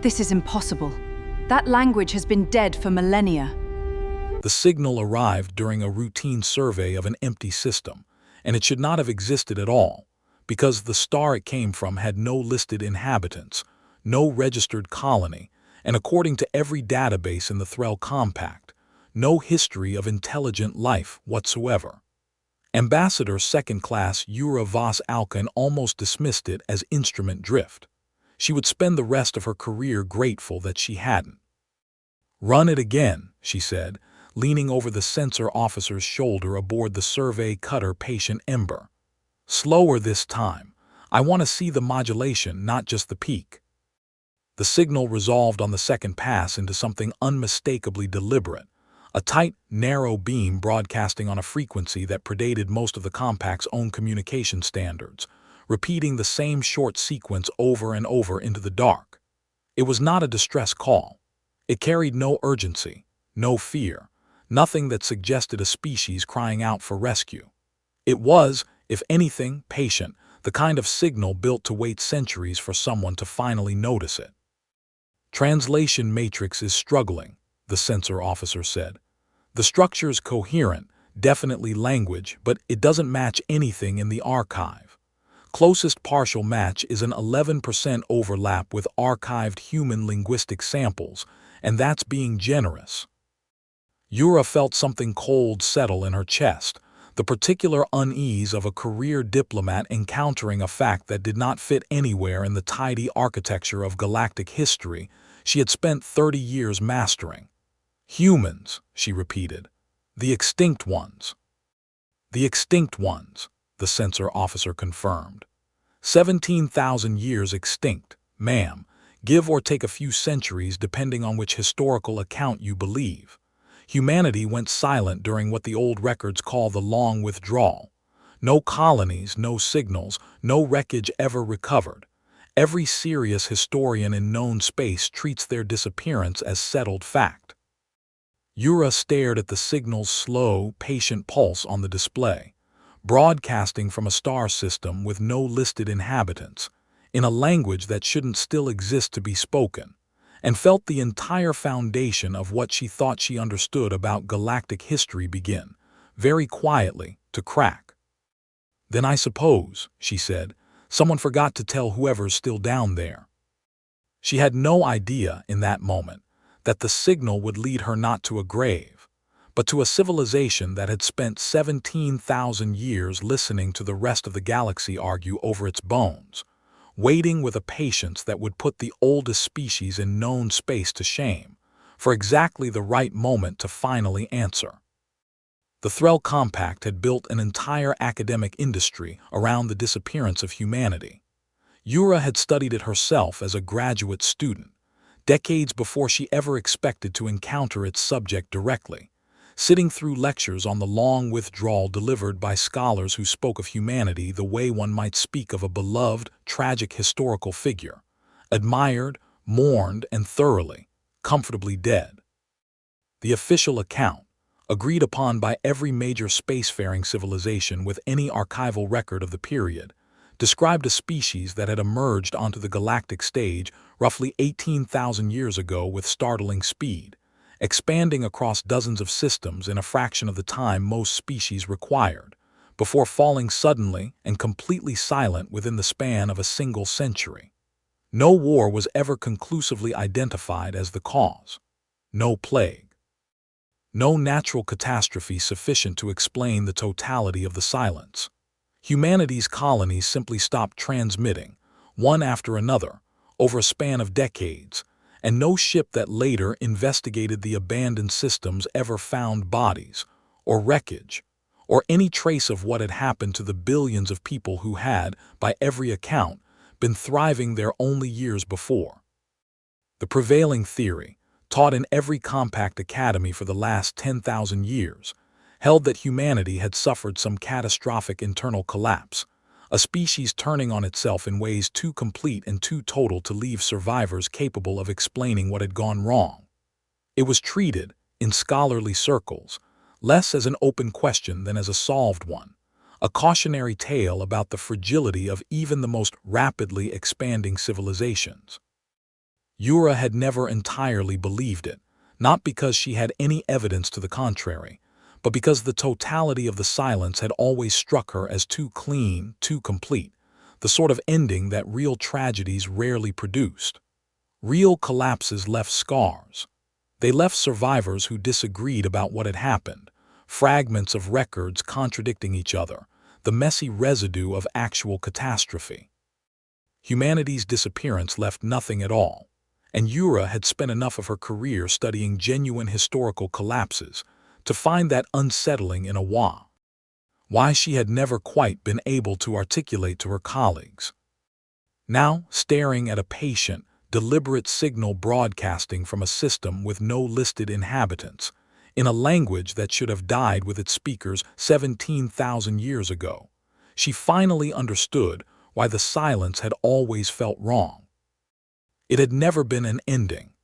This is impossible. That language has been dead for millennia. The signal arrived during a routine survey of an empty system, and it should not have existed at all, because the star it came from had no listed inhabitants, no registered colony, and according to every database in the Threl Compact, no history of intelligent life whatsoever. Ambassador Second Class Yura Voss Alkyne almost dismissed it as instrument drift. She would spend the rest of her career grateful that she hadn't. "Run it again," she said, leaning over the sensor officer's shoulder aboard the survey cutter Patient Ember. "Slower this time. I want to see the modulation, not just the peak." The signal resolved on the second pass into something unmistakably deliberate, a tight, narrow beam broadcasting on a frequency that predated most of the Compact's own communication standards, repeating the same short sequence over and over into the dark. It was not a distress call. It carried no urgency, no fear, nothing that suggested a species crying out for rescue. It was, if anything, patient, the kind of signal built to wait centuries for someone to finally notice it. "Translation matrix is struggling," the sensor officer said. "The structure's coherent, definitely language, but it doesn't match anything in the archive. Closest partial match is an 11% overlap with archived human linguistic samples, and that's being generous." Yura felt something cold settle in her chest, the particular unease of a career diplomat encountering a fact that did not fit anywhere in the tidy architecture of galactic history she had spent 30 years mastering. "Humans," she repeated. "The extinct ones." "The extinct ones," the sensor officer confirmed. 17,000 years extinct, ma'am, give or take a few centuries depending on which historical account you believe. Humanity went silent during what the old records call the long withdrawal. No colonies, no signals, no wreckage ever recovered. Every serious historian in known space treats their disappearance as settled fact. Yura stared at the signal's slow, patient pulse on the display, broadcasting from a star system with no listed inhabitants, in a language that shouldn't still exist to be spoken, and felt the entire foundation of what she thought she understood about galactic history begin, very quietly, to crack. "Then I suppose," she said, "someone forgot to tell whoever's still down there." She had no idea, in that moment, that the signal would lead her not to a grave, but to a civilization that had spent 17,000 years listening to the rest of the galaxy argue over its bones, waiting with a patience that would put the oldest species in known space to shame, for exactly the right moment to finally answer. The Threl Compact had built an entire academic industry around the disappearance of humanity. Yura had studied it herself as a graduate student, decades before she ever expected to encounter its subject directly, sitting through lectures on the long withdrawal delivered by scholars who spoke of humanity the way one might speak of a beloved, tragic historical figure, admired, mourned, and thoroughly, comfortably dead. The official account, agreed upon by every major spacefaring civilization with any archival record of the period, described a species that had emerged onto the galactic stage roughly 18,000 years ago with startling speed, expanding across dozens of systems in a fraction of the time most species required, before falling suddenly and completely silent within the span of a single century. No war was ever conclusively identified as the cause. No plague. No natural catastrophe sufficient to explain the totality of the silence. Humanity's colonies simply stopped transmitting, one after another, over a span of decades, and no ship that later investigated the abandoned systems ever found bodies, or wreckage, or any trace of what had happened to the billions of people who had, by every account, been thriving there only years before. The prevailing theory, taught in every compact academy for the last 10,000 years, held that humanity had suffered some catastrophic internal collapse, a species turning on itself in ways too complete and too total to leave survivors capable of explaining what had gone wrong. It was treated, in scholarly circles, less as an open question than as a solved one, a cautionary tale about the fragility of even the most rapidly expanding civilizations. Yura had never entirely believed it, not because she had any evidence to the contrary, but because the totality of the silence had always struck her as too clean, too complete, the sort of ending that real tragedies rarely produced. Real collapses left scars. They left survivors who disagreed about what had happened, fragments of records contradicting each other, the messy residue of actual catastrophe. Humanity's disappearance left nothing at all, and Yura had spent enough of her career studying genuine historical collapses to find that unsettling in a why she had never quite been able to articulate to her colleagues. Now, staring at a patient, deliberate signal broadcasting from a system with no listed inhabitants, in a language that should have died with its speakers 17,000 years ago, she finally understood why the silence had always felt wrong. It had never been an ending.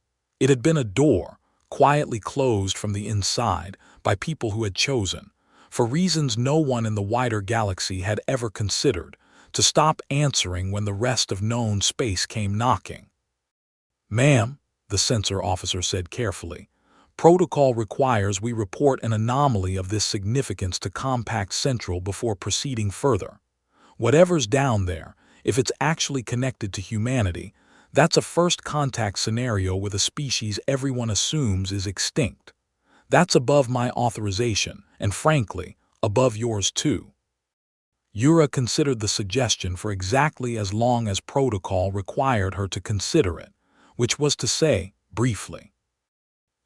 It had been a door, quietly closed from the inside by people who had chosen, for reasons no one in the wider galaxy had ever considered, to stop answering when the rest of known space came knocking. "Ma'am," the sensor officer said carefully, "protocol requires we report an anomaly of this significance to Compact Central before proceeding further. Whatever's down there, if it's actually connected to humanity, that's a first contact scenario with a species everyone assumes is extinct. That's above my authorization, and frankly, above yours too." Yura considered the suggestion for exactly as long as protocol required her to consider it, which was to say, briefly.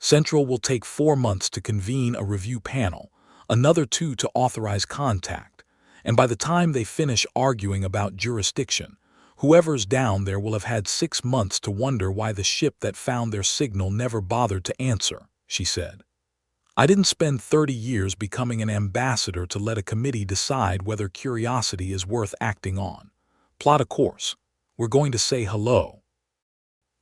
"Central will take 4 months to convene a review panel, another 2 to authorize contact, and by the time they finish arguing about jurisdiction, whoever's down there will have had 6 months to wonder why the ship that found their signal never bothered to answer," she said. "I didn't spend 30 years becoming an ambassador to let a committee decide whether curiosity is worth acting on. Plot a course. We're going to say hello."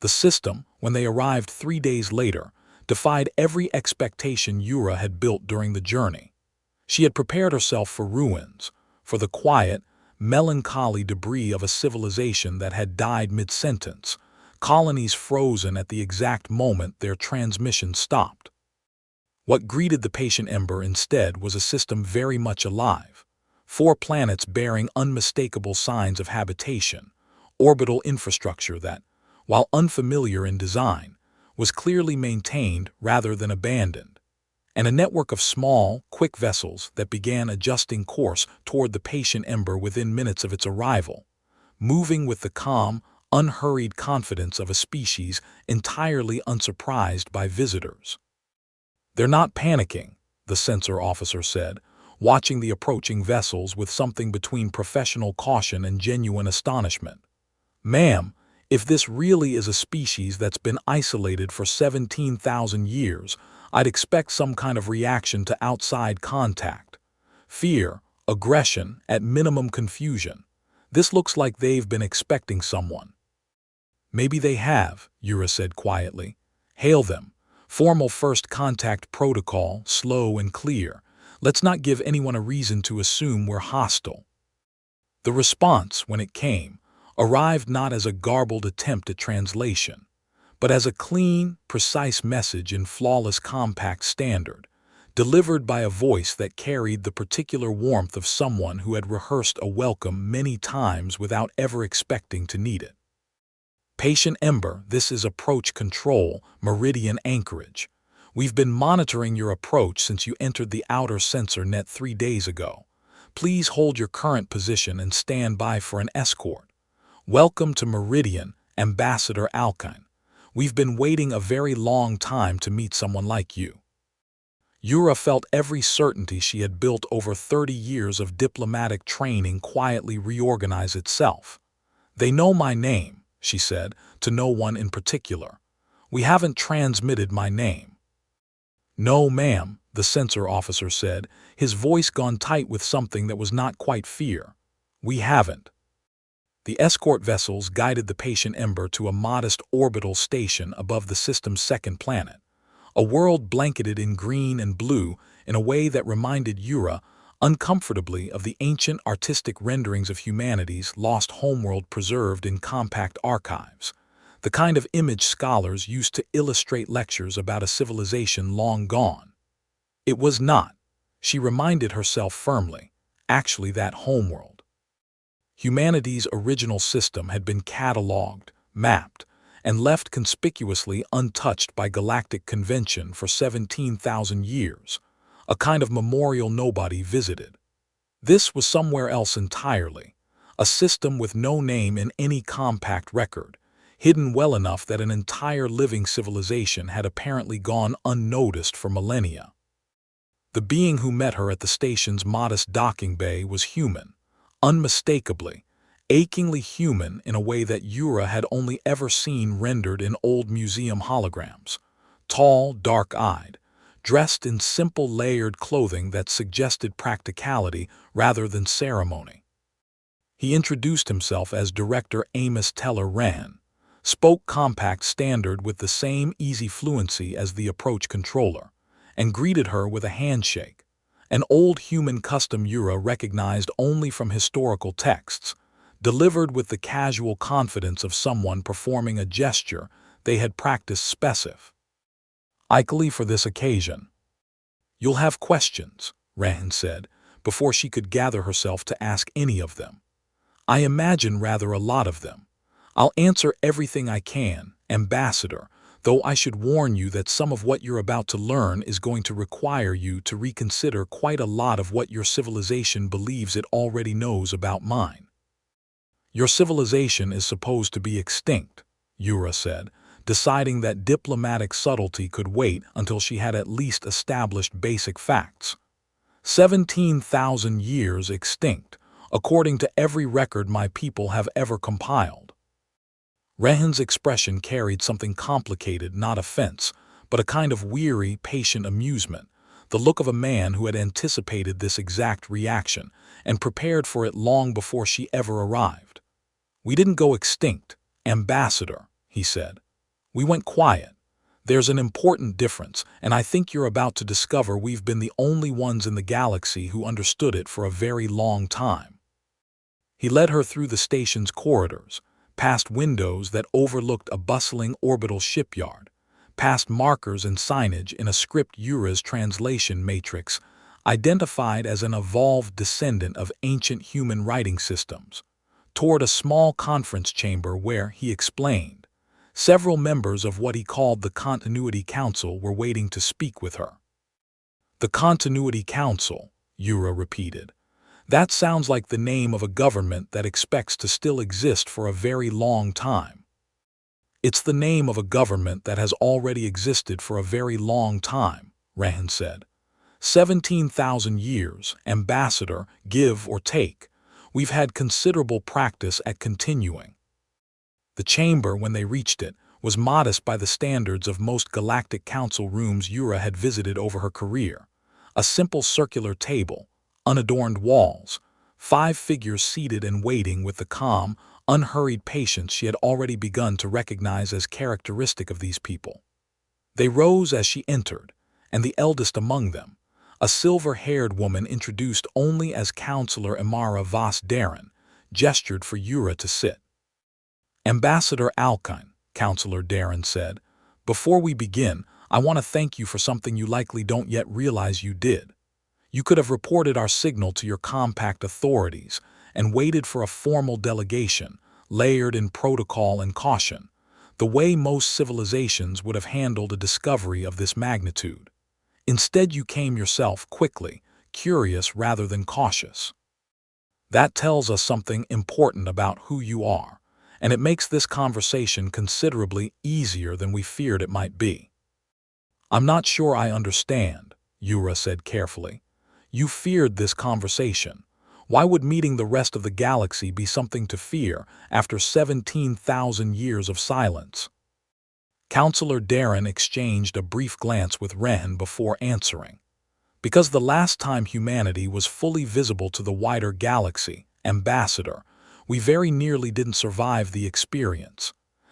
The system, when they arrived 3 days later, defied every expectation Yura had built during the journey. She had prepared herself for ruins, for the quiet, melancholy debris of a civilization that had died mid-sentence, colonies frozen at the exact moment their transmission stopped. What greeted the patient ember instead was a system very much alive. 4 planets bearing unmistakable signs of habitation, orbital infrastructure that, while unfamiliar in design, was clearly maintained rather than abandoned, and a network of small, quick vessels that began adjusting course toward the patient ember within minutes of its arrival, moving with the calm, unhurried confidence of a species entirely unsurprised by visitors. "They're not panicking," the sensor officer said, watching the approaching vessels with something between professional caution and genuine astonishment. "Ma'am, if this really is a species that's been isolated for 17,000 years, I'd expect some kind of reaction to outside contact. Fear, aggression, at minimum confusion. This looks like they've been expecting someone." "Maybe they have," Yura said quietly. "Hail them. Formal first contact protocol, slow and clear. Let's not give anyone a reason to assume we're hostile." The response, when it came, arrived not as a garbled attempt at translation, but as a clean, precise message in flawless compact standard, delivered by a voice that carried the particular warmth of someone who had rehearsed a welcome many times without ever expecting to need it. "Patient Ember, this is approach control, Meridian anchorage. We've been monitoring your approach since you entered the outer sensor net 3 days ago. Please hold your current position and stand by for an escort. Welcome to Meridian, Ambassador Alkyne. We've been waiting a very long time to meet someone like you." Yura felt every certainty she had built over 30 years of diplomatic training quietly reorganize itself. "They know my name," she said, to no one in particular. "We haven't transmitted my name." "No, ma'am," the sensor officer said, his voice gone tight with something that was not quite fear. "We haven't." The escort vessels guided the patient Ember to a modest orbital station above the system's second planet, a world blanketed in green and blue in a way that reminded Yura uncomfortably of the ancient artistic renderings of humanity's lost homeworld preserved in compact archives. the kind of image scholars used to illustrate lectures about a civilization long gone. It was not, she reminded herself firmly, actually that homeworld. Humanity's original system had been catalogued, mapped, and left conspicuously untouched by galactic convention for 17,000 years, a kind of memorial nobody visited. This was somewhere else entirely, a system with no name in any compact record, hidden well enough that an entire living civilization had apparently gone unnoticed for millennia. The being who met her at the station's modest docking bay was human, unmistakably, achingly human in a way that Yura had only ever seen rendered in old museum holograms. Tall, dark-eyed, dressed in simple layered clothing that suggested practicality rather than ceremony. He introduced himself as Director Amos Teller Wren, spoke compact standard with the same easy fluency as the approach controller, and greeted her with a handshake, an old human custom Yura recognized only from historical texts, delivered with the casual confidence of someone performing a gesture they had practiced specifically for this occasion. "You'll have questions," Wren said, before she could gather herself to ask any of them. "I imagine rather a lot of them. I'll answer everything I can, Ambassador, though I should warn you that some of what you're about to learn is going to require you to reconsider quite a lot of what your civilization believes it already knows about mine." "Your civilization is supposed to be extinct," Yura said, deciding that diplomatic subtlety could wait until she had at least established basic facts. 17,000 years extinct, according to every record my people have ever compiled. Wren's expression carried something complicated, not offense, but a kind of weary, patient amusement, the look of a man who had anticipated this exact reaction and prepared for it long before she ever arrived. "We didn't go extinct, Ambassador," he said. "We went quiet. There's an important difference, and I think you're about to discover we've been the only ones in the galaxy who understood it for a very long time." He led her through the station's corridors, past windows that overlooked a bustling orbital shipyard, past markers and signage in a script Yura's translation matrix identified as an evolved descendant of ancient human writing systems, toward a small conference chamber where, he explained, several members of what he called the Continuity Council were waiting to speak with her. "The Continuity Council," Yura repeated. "That sounds like the name of a government that expects to still exist for a very long time." "It's the name of a government that has already existed for a very long time," Wren said. 17,000 years, Ambassador, give or take. We've had considerable practice at continuing." The chamber, when they reached it, was modest by the standards of most Galactic Council rooms Yura had visited over her career. A simple circular table, unadorned walls, 5 figures seated and waiting with the calm, unhurried patience she had already begun to recognize as characteristic of these people. They rose as she entered, and the eldest among them, a silver-haired woman introduced only as Counselor Yura Voss Alkyne, gestured for Yura to sit. "Ambassador Alkyne," Counselor Darren said, "before we begin, I want to thank you for something you likely don't yet realize you did. You could have reported our signal to your compact authorities and waited for a formal delegation, layered in protocol and caution, the way most civilizations would have handled a discovery of this magnitude. Instead, you came yourself, quickly, curious rather than cautious. That tells us something important about who you are, and it makes this conversation considerably easier than we feared it might be." "I'm not sure I understand," Yura said carefully. "You feared this conversation. Why would meeting the rest of the galaxy be something to fear after 17,000 years of silence?" Counselor Darren exchanged a brief glance with Wren before answering. "Because the last time humanity was fully visible to the wider galaxy, Ambassador, we very nearly didn't survive the experience.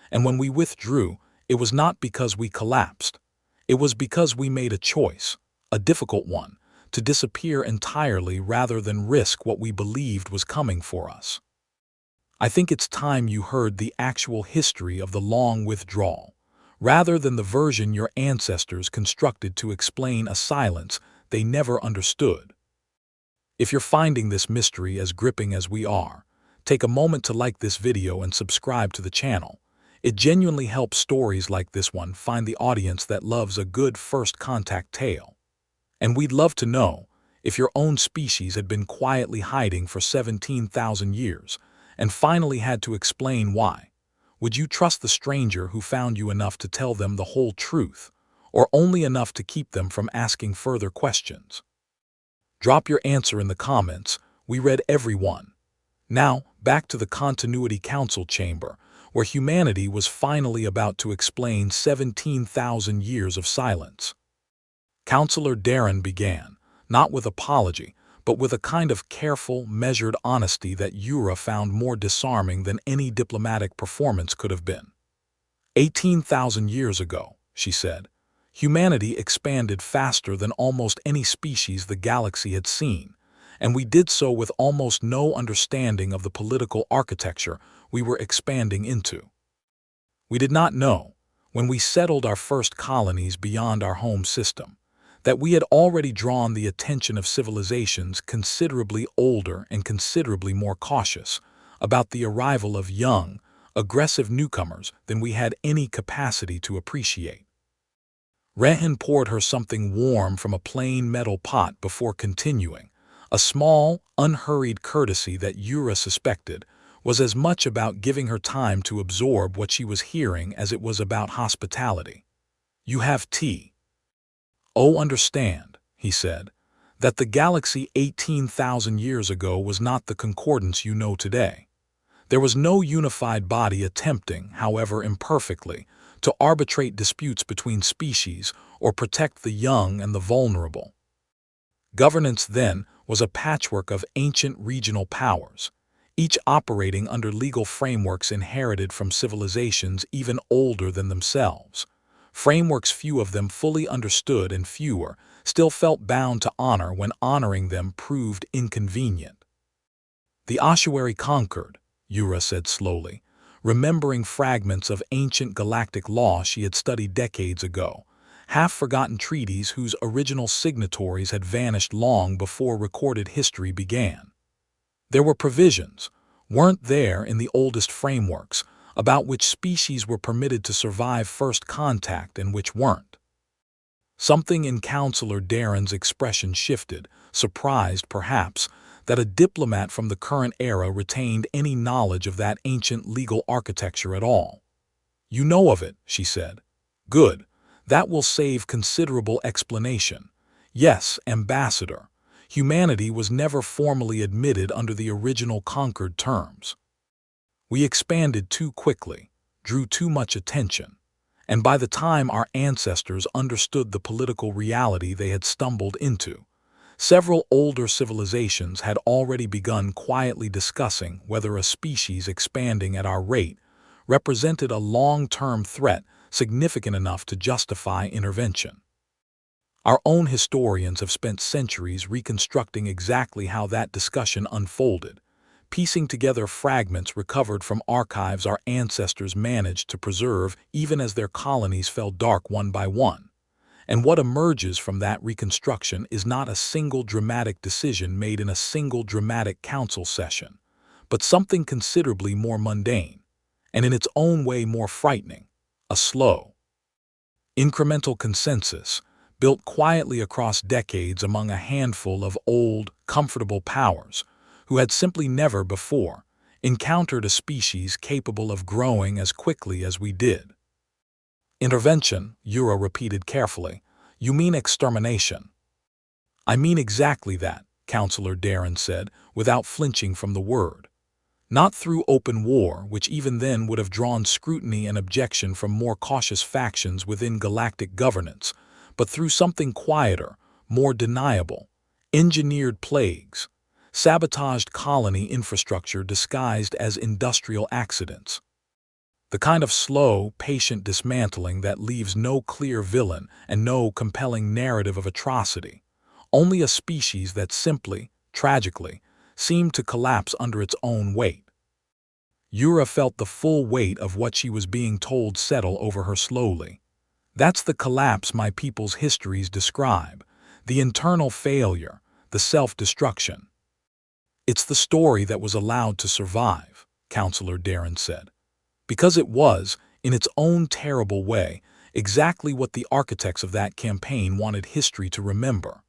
And when we withdrew, it was not because we collapsed. It was because we made a choice, a difficult one, to disappear entirely rather than risk what we believed was coming for us." I think it's time you heard the actual history of the long withdrawal, rather than the version your ancestors constructed to explain a silence they never understood. If you're finding this mystery as gripping as we are, take a moment to like this video and subscribe to the channel. It genuinely helps stories like this one find the audience that loves a good first contact tale. And we'd love to know if your own species had been quietly hiding for 17,000 years and finally had to explain why. Would you trust the stranger who found you enough to tell them the whole truth, or only enough to keep them from asking further questions? Drop your answer in the comments. We read every one. Now, back to the Continuity Council chamber, where humanity was finally about to explain 17,000 years of silence. Counselor Darren began, not with apology, but with a kind of careful, measured honesty that Yura found more disarming than any diplomatic performance could have been. 18,000 years ago, she said, humanity expanded faster than almost any species the galaxy had seen, and we did so with almost no understanding of the political architecture we were expanding into. We did not know, when we settled our first colonies beyond our home system, that we had already drawn the attention of civilizations considerably older and considerably more cautious about the arrival of young, aggressive newcomers than we had any capacity to appreciate. Rehan poured her something warm from a plain metal pot before continuing. A small, unhurried courtesy that Yura suspected was as much about giving her time to absorb what she was hearing as it was about hospitality. "You have tea." "Oh, understand," he said, "that the galaxy 18,000 years ago was not the concordance you know today. There was no unified body attempting, however imperfectly, to arbitrate disputes between species or protect the young and the vulnerable. Governance then was a patchwork of ancient regional powers, each operating under legal frameworks inherited from civilizations even older than themselves, frameworks few of them fully understood and fewer still felt bound to honor when honoring them proved inconvenient. The ossuary conquered," Yura said slowly, remembering fragments of ancient galactic law she had studied decades ago, half-forgotten treaties whose original signatories had vanished long before recorded history began. There were provisions, weren't there in the oldest frameworks, about which species were permitted to survive first contact and which weren't. Something in Counselor Darren's expression shifted, surprised, perhaps, that a diplomat from the current era retained any knowledge of that ancient legal architecture at all. "You know of it," she said. "Good. That will save considerable explanation. Yes, Ambassador, humanity was never formally admitted under the original conquered terms. We expanded too quickly, drew too much attention, and by the time our ancestors understood the political reality they had stumbled into, several older civilizations had already begun quietly discussing whether a species expanding at our rate represented a long-term threat significant enough to justify intervention. Our own historians have spent centuries reconstructing exactly how that discussion unfolded, piecing together fragments recovered from archives our ancestors managed to preserve even as their colonies fell dark one by one. And what emerges from that reconstruction is not a single dramatic decision made in a single dramatic council session, but something considerably more mundane, and in its own way more frightening: a slow, incremental consensus built quietly across decades among a handful of old, comfortable powers who had simply never before encountered a species capable of growing as quickly as we did. "Intervention," Yura repeated carefully. "You mean extermination." "I mean exactly that," Counselor Darren said, without flinching from the word. "Not through open war, which even then would have drawn scrutiny and objection from more cautious factions within galactic governance, but through something quieter, more deniable: engineered plagues, sabotaged colony infrastructure disguised as industrial accidents. The kind of slow, patient dismantling that leaves no clear villain and no compelling narrative of atrocity, only a species that simply, tragically, seemed to collapse under its own weight." Yura felt the full weight of what she was being told settle over her slowly. That's the collapse my people's histories describe, the internal failure, the self-destruction. It's the story that was allowed to survive, Counselor Darren said, because it was, in its own terrible way, exactly what the architects of that campaign wanted history to remember.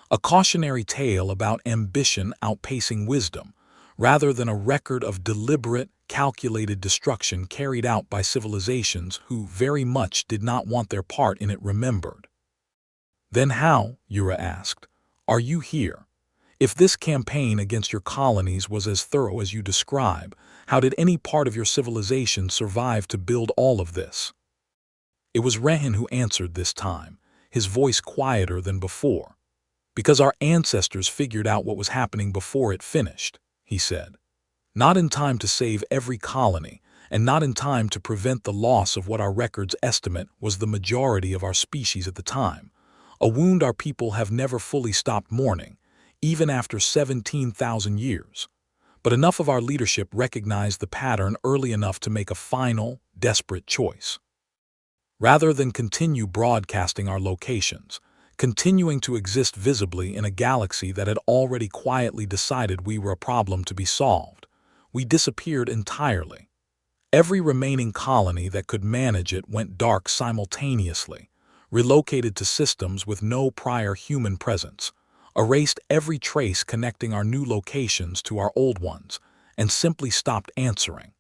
A cautionary tale about ambition outpacing wisdom, rather than a record of deliberate, calculated destruction carried out by civilizations who very much did not want their part in it remembered. Then how, Yura asked, are you here? If this campaign against your colonies was as thorough as you describe, how did any part of your civilization survive to build all of this? It was Rehan who answered this time, his voice quieter than before. Because our ancestors figured out what was happening before it finished, he said. Not in time to save every colony, and not in time to prevent the loss of what our records estimate was the majority of our species at the time, a wound our people have never fully stopped mourning, even after 17,000 years. But enough of our leadership recognized the pattern early enough to make a final, desperate choice. Rather than continue broadcasting our locations, continuing to exist visibly in a galaxy that had already quietly decided we were a problem to be solved, we disappeared entirely. Every remaining colony that could manage it went dark simultaneously, relocated to systems with no prior human presence, erased every trace connecting our new locations to our old ones, and simply stopped answering.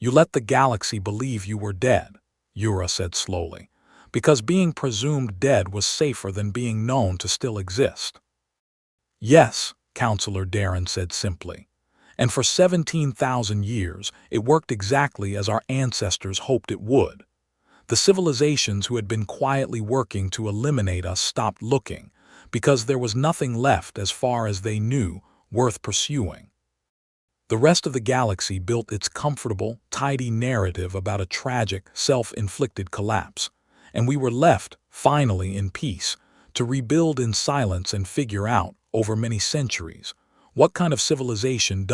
You let the galaxy believe you were dead, Yura said slowly, because being presumed dead was safer than being known to still exist. Yes, Counselor Darren said simply, and for 17,000 years it worked exactly as our ancestors hoped it would. The civilizations who had been quietly working to eliminate us stopped looking, because there was nothing left as far as they knew worth pursuing. The rest of the galaxy built its comfortable, tidy narrative about a tragic, self-inflicted collapse, and we were left, finally in peace, to rebuild in silence and figure out, over many centuries, what kind of civilization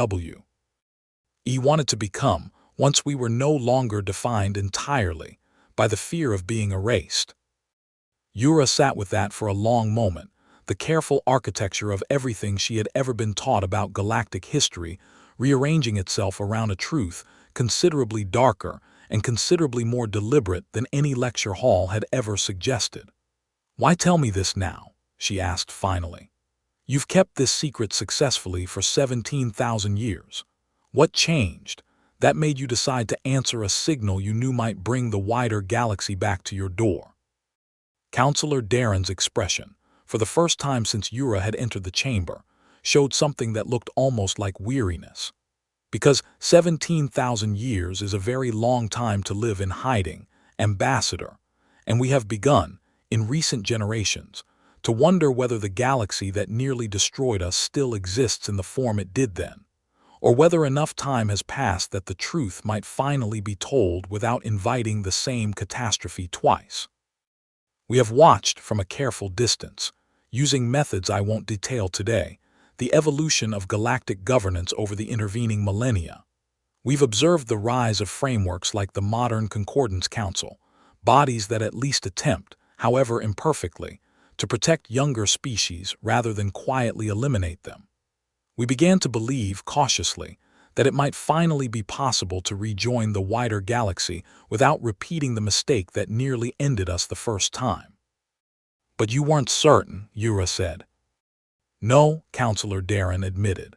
we wanted to become once we were no longer defined entirely by the fear of being erased. Yura sat with that for a long moment, the careful architecture of everything she had ever been taught about galactic history rearranging itself around a truth considerably darker and considerably more deliberate than any lecture hall had ever suggested. Why tell me this now? She asked finally. You've kept this secret successfully for 17,000 years. What changed? That made you decide to answer a signal you knew might bring the wider galaxy back to your door. Counselor Darren's expression, for the first time since Yura had entered the chamber, showed something that looked almost like weariness. Because 17,000 years is a very long time to live in hiding, Ambassador, and we have begun, in recent generations, to wonder whether the galaxy that nearly destroyed us still exists in the form it did then, or whether enough time has passed that the truth might finally be told without inviting the same catastrophe twice. We have watched from a careful distance, using methods I won't detail today, the evolution of galactic governance over the intervening millennia. We've observed the rise of frameworks like the modern Concordance Council, bodies that at least attempt, however imperfectly, to protect younger species rather than quietly eliminate them. We began to believe, cautiously, that it might finally be possible to rejoin the wider galaxy without repeating the mistake that nearly ended us the first time. But you weren't certain, Yura said. No, Counselor Darren admitted.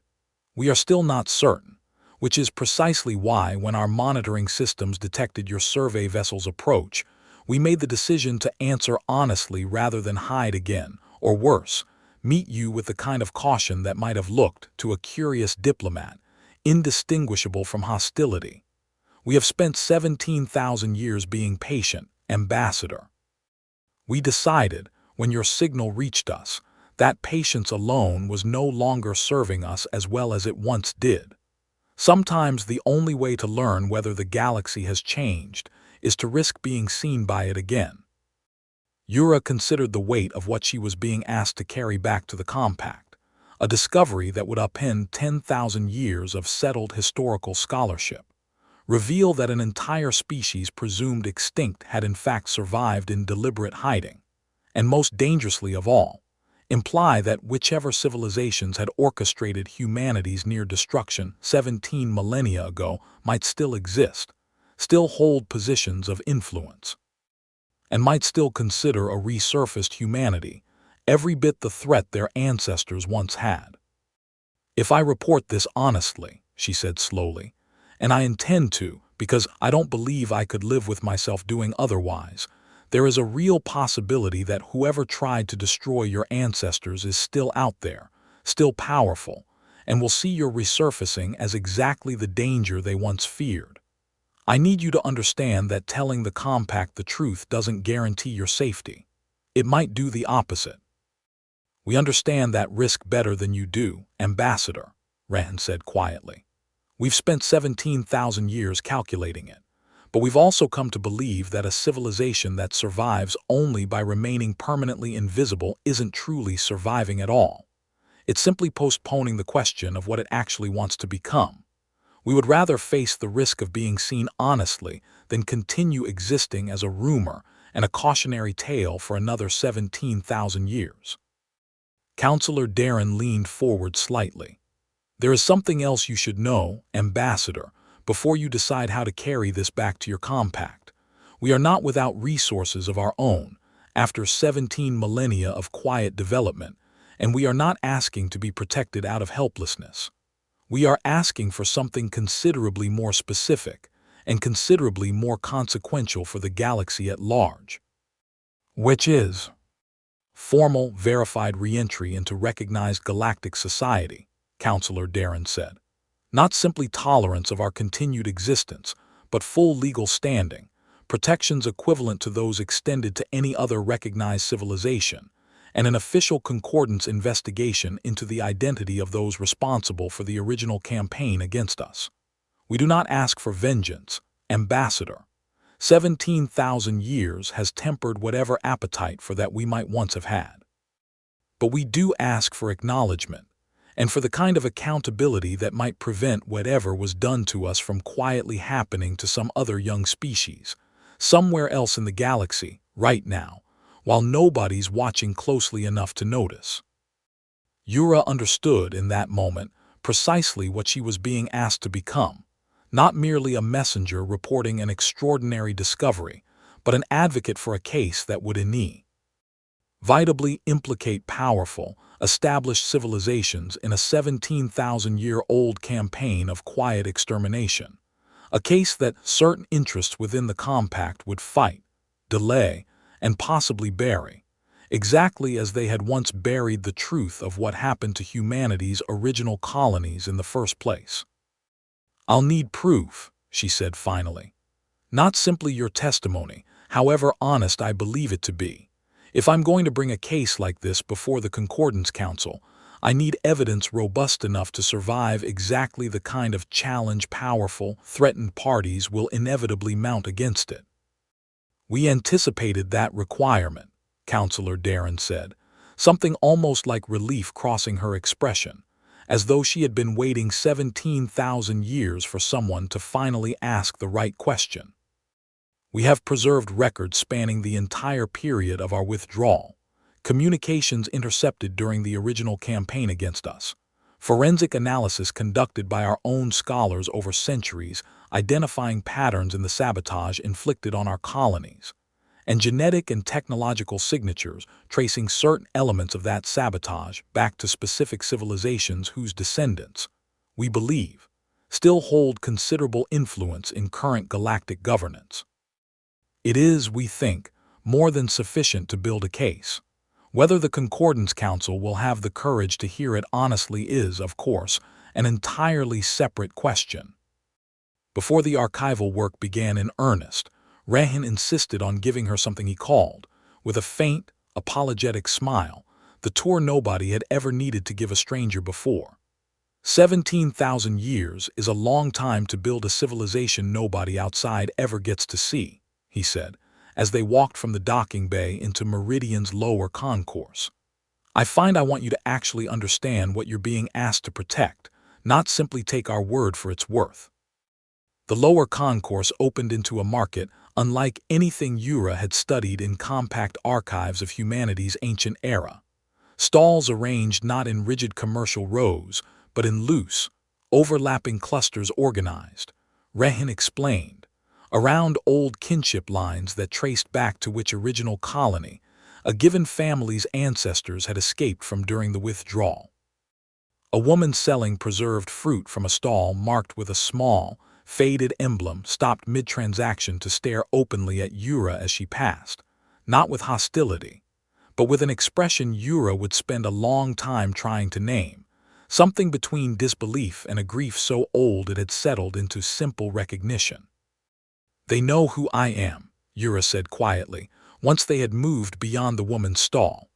We are still not certain, which is precisely why when our monitoring systems detected your survey vessel's approach, we made the decision to answer honestly rather than hide again, or worse, meet you with the kind of caution that might have looked, to a curious diplomat, indistinguishable from hostility. We have spent 17,000 years being patient, Ambassador. We decided, when your signal reached us, that patience alone was no longer serving us as well as it once did. Sometimes the only way to learn whether the galaxy has changed is to risk being seen by it again. Yura considered the weight of what she was being asked to carry back to the compact, a discovery that would upend 10,000 years of settled historical scholarship, reveal that an entire species presumed extinct had in fact survived in deliberate hiding, and most dangerously of all, imply that whichever civilizations had orchestrated humanity's near destruction 17 millennia ago might still exist, still hold positions of influence, and might still consider a resurfaced humanity every bit the threat their ancestors once had. "If I report this honestly," she said slowly, "and I intend to, because I don't believe I could live with myself doing otherwise, there is a real possibility that whoever tried to destroy your ancestors is still out there, still powerful, and will see your resurfacing as exactly the danger they once feared. I need you to understand that telling the Compact the truth doesn't guarantee your safety. It might do the opposite." "We understand that risk better than you do, Ambassador," Rahan said quietly. "We've spent 17,000 years calculating it. But we've also come to believe that a civilization that survives only by remaining permanently invisible isn't truly surviving at all. It's simply postponing the question of what it actually wants to become. We would rather face the risk of being seen honestly than continue existing as a rumor and a cautionary tale for another 17,000 years. Counselor Darren leaned forward slightly. "There is something else you should know, Ambassador, before you decide how to carry this back to your Compact. We are not without resources of our own, after 17 millennia of quiet development, and we are not asking to be protected out of helplessness. We are asking for something considerably more specific and considerably more consequential for the galaxy at large." "Which is?" "Formal, verified re-entry into recognized galactic society," Counselor Darren said. "Not simply tolerance of our continued existence, but full legal standing, protections equivalent to those extended to any other recognized civilization, and an official concordance investigation into the identity of those responsible for the original campaign against us. We do not ask for vengeance, Ambassador. 17,000 years has tempered whatever appetite for that we might once have had. But we do ask for acknowledgement, and for the kind of accountability that might prevent whatever was done to us from quietly happening to some other young species, somewhere else in the galaxy, right now, while nobody's watching closely enough to notice." Yura understood in that moment precisely what she was being asked to become, not merely a messenger reporting an extraordinary discovery, but an advocate for a case that would inevitably implicate powerful, established civilizations in a 17,000-year-old campaign of quiet extermination, a case that certain interests within the Compact would fight, delay, and possibly bury, exactly as they had once buried the truth of what happened to humanity's original colonies in the first place. "I'll need proof," she said finally. "Not simply your testimony, however honest I believe it to be. If I'm going to bring a case like this before the Concordance Council, I need evidence robust enough to survive exactly the kind of challenge powerful, threatened parties will inevitably mount against it." "We anticipated that requirement," Counselor Darren said, something almost like relief crossing her expression, as though she had been waiting 17,000 years for someone to finally ask the right question. "We have preserved records spanning the entire period of our withdrawal, communications intercepted during the original campaign against us, forensic analysis conducted by our own scholars over centuries identifying patterns in the sabotage inflicted on our colonies, and genetic and technological signatures tracing certain elements of that sabotage back to specific civilizations whose descendants, we believe, still hold considerable influence in current galactic governance. It is, we think, more than sufficient to build a case. Whether the Concordance Council will have the courage to hear it honestly is, of course, an entirely separate question." Before the archival work began in earnest, Rahan insisted on giving her something he called, with a faint, apologetic smile, the tour nobody had ever needed to give a stranger before. 17,000 years is a long time to build a civilization nobody outside ever gets to see, he said, as they walked from the docking bay into Meridian's lower concourse. I find I want you to actually understand what you're being asked to protect, not simply take our word for its worth. The lower concourse opened into a market unlike anything Yura had studied in compact archives of humanity's ancient era. Stalls arranged not in rigid commercial rows, but in loose, overlapping clusters organized, Rehan explained, around old kinship lines that traced back to which original colony a given family's ancestors had escaped from during the withdrawal. A woman selling preserved fruit from a stall marked with a small, faded emblem stopped mid-transaction to stare openly at Yura as she passed, not with hostility, but with an expression Yura would spend a long time trying to name, something between disbelief and a grief so old it had settled into simple recognition. "They know who I am," Yura said quietly, once they had moved beyond the woman's stall.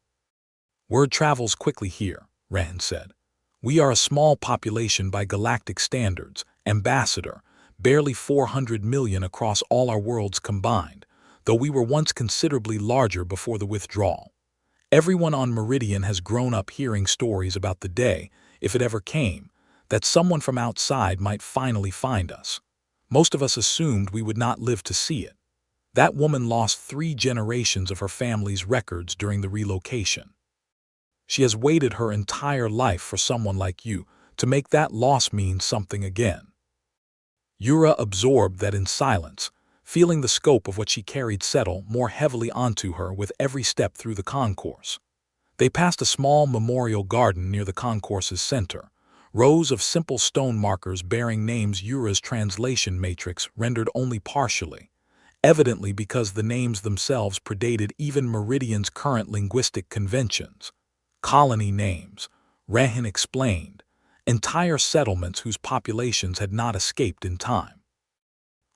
"Word travels quickly here," Rehan said. "We are a small population by galactic standards, Ambassador, barely 400 million across all our worlds combined, though we were once considerably larger before the withdrawal. Everyone on Meridian has grown up hearing stories about the day, if it ever came, that someone from outside might finally find us. Most of us assumed we would not live to see it. That woman lost 3 generations of her family's records during the relocation. She has waited her entire life for someone like you to make that loss mean something again." Yura absorbed that in silence, feeling the scope of what she carried settle more heavily onto her with every step through the concourse. They passed a small memorial garden near the concourse's center, rows of simple stone markers bearing names Yura's translation matrix rendered only partially, evidently because the names themselves predated even Meridian's current linguistic conventions. Colony names, Rehan explained, entire settlements whose populations had not escaped in time.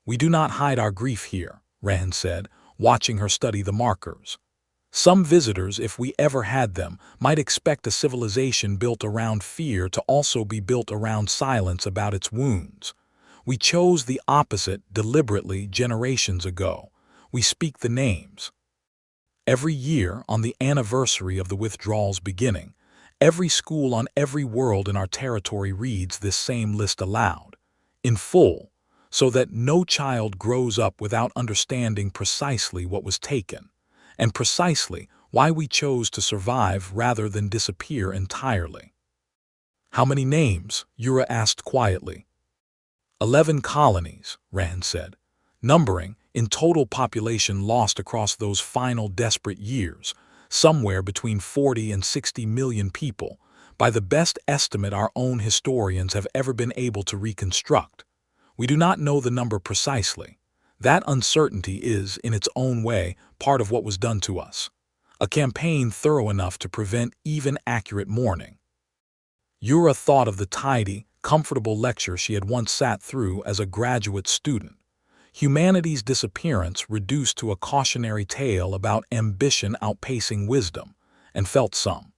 "We do not hide our grief here," Rehan said, watching her study the markers. "Some visitors, if we ever had them, might expect a civilization built around fear to also be built around silence about its wounds. We chose the opposite deliberately generations ago. We speak the names. Every year, on the anniversary of the withdrawal's beginning, every school on every world in our territory reads this same list aloud, in full, so that no child grows up without understanding precisely what was taken, and precisely why we chose to survive rather than disappear entirely." "How many names?" Yura asked quietly. 11 colonies, Rehan said, numbering, in total population lost across those final desperate years, somewhere between 40 and 60 million people, by the best estimate our own historians have ever been able to reconstruct. We do not know the number precisely. That uncertainty is, in its own way, part of what was done to us. A campaign thorough enough to prevent even accurate mourning. Yura thought of the tidy, comfortable lecture she had once sat through as a graduate student. Humanity's disappearance reduced to a cautionary tale about ambition outpacing wisdom, and felt some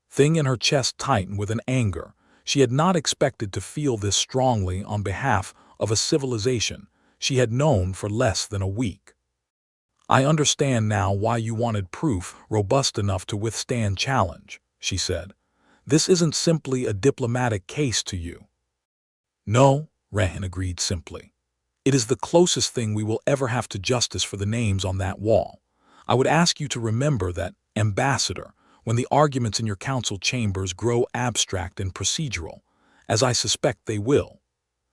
thing in her chest tighten with an anger. She had not expected to feel this strongly on behalf of a civilization she had known for less than a week. "I understand now why you wanted proof robust enough to withstand challenge," she said. "This isn't simply a diplomatic case to you." "No," Rehan agreed simply. "It is the closest thing we will ever have to justice for the names on that wall. I would ask you to remember that, Ambassador, when the arguments in your council chambers grow abstract and procedural, as I suspect they will,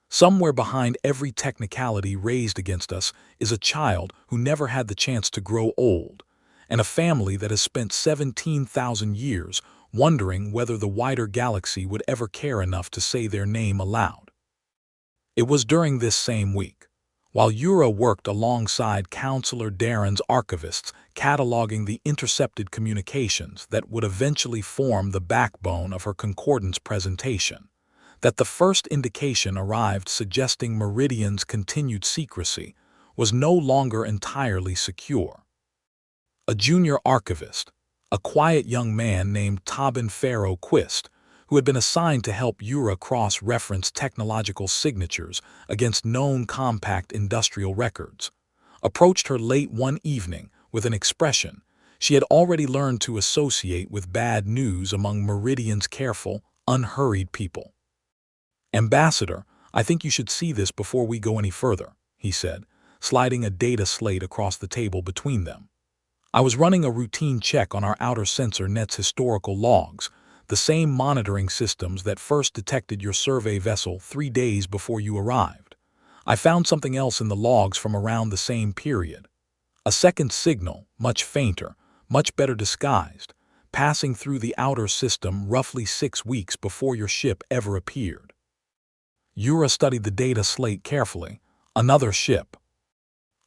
somewhere behind every technicality raised against us is a child who never had the chance to grow old, and a family that has spent 17,000 years wondering whether the wider galaxy would ever care enough to say their name aloud." It was during this same week, while Yura worked alongside Counselor Darren's archivists cataloging the intercepted communications that would eventually form the backbone of her concordance presentation, that the first indication arrived suggesting Meridian's continued secrecy was no longer entirely secure. A junior archivist, a quiet young man named Tobin Farrow Quist, who had been assigned to help Yura cross-reference technological signatures against known compact industrial records, approached her late one evening with an expression She had already learned to associate with bad news among Meridian's careful, unhurried people. "Ambassador, I think you should see this before we go any further," he said, sliding a data slate across the table between them. "I was running a routine check on our outer sensor net's historical logs, the same monitoring systems that first detected your survey vessel 3 days before you arrived. I found something else in the logs from around the same period. A second signal, much fainter, much better disguised, passing through the outer system roughly 6 weeks before your ship ever appeared." Yura studied the data slate carefully. "Another ship."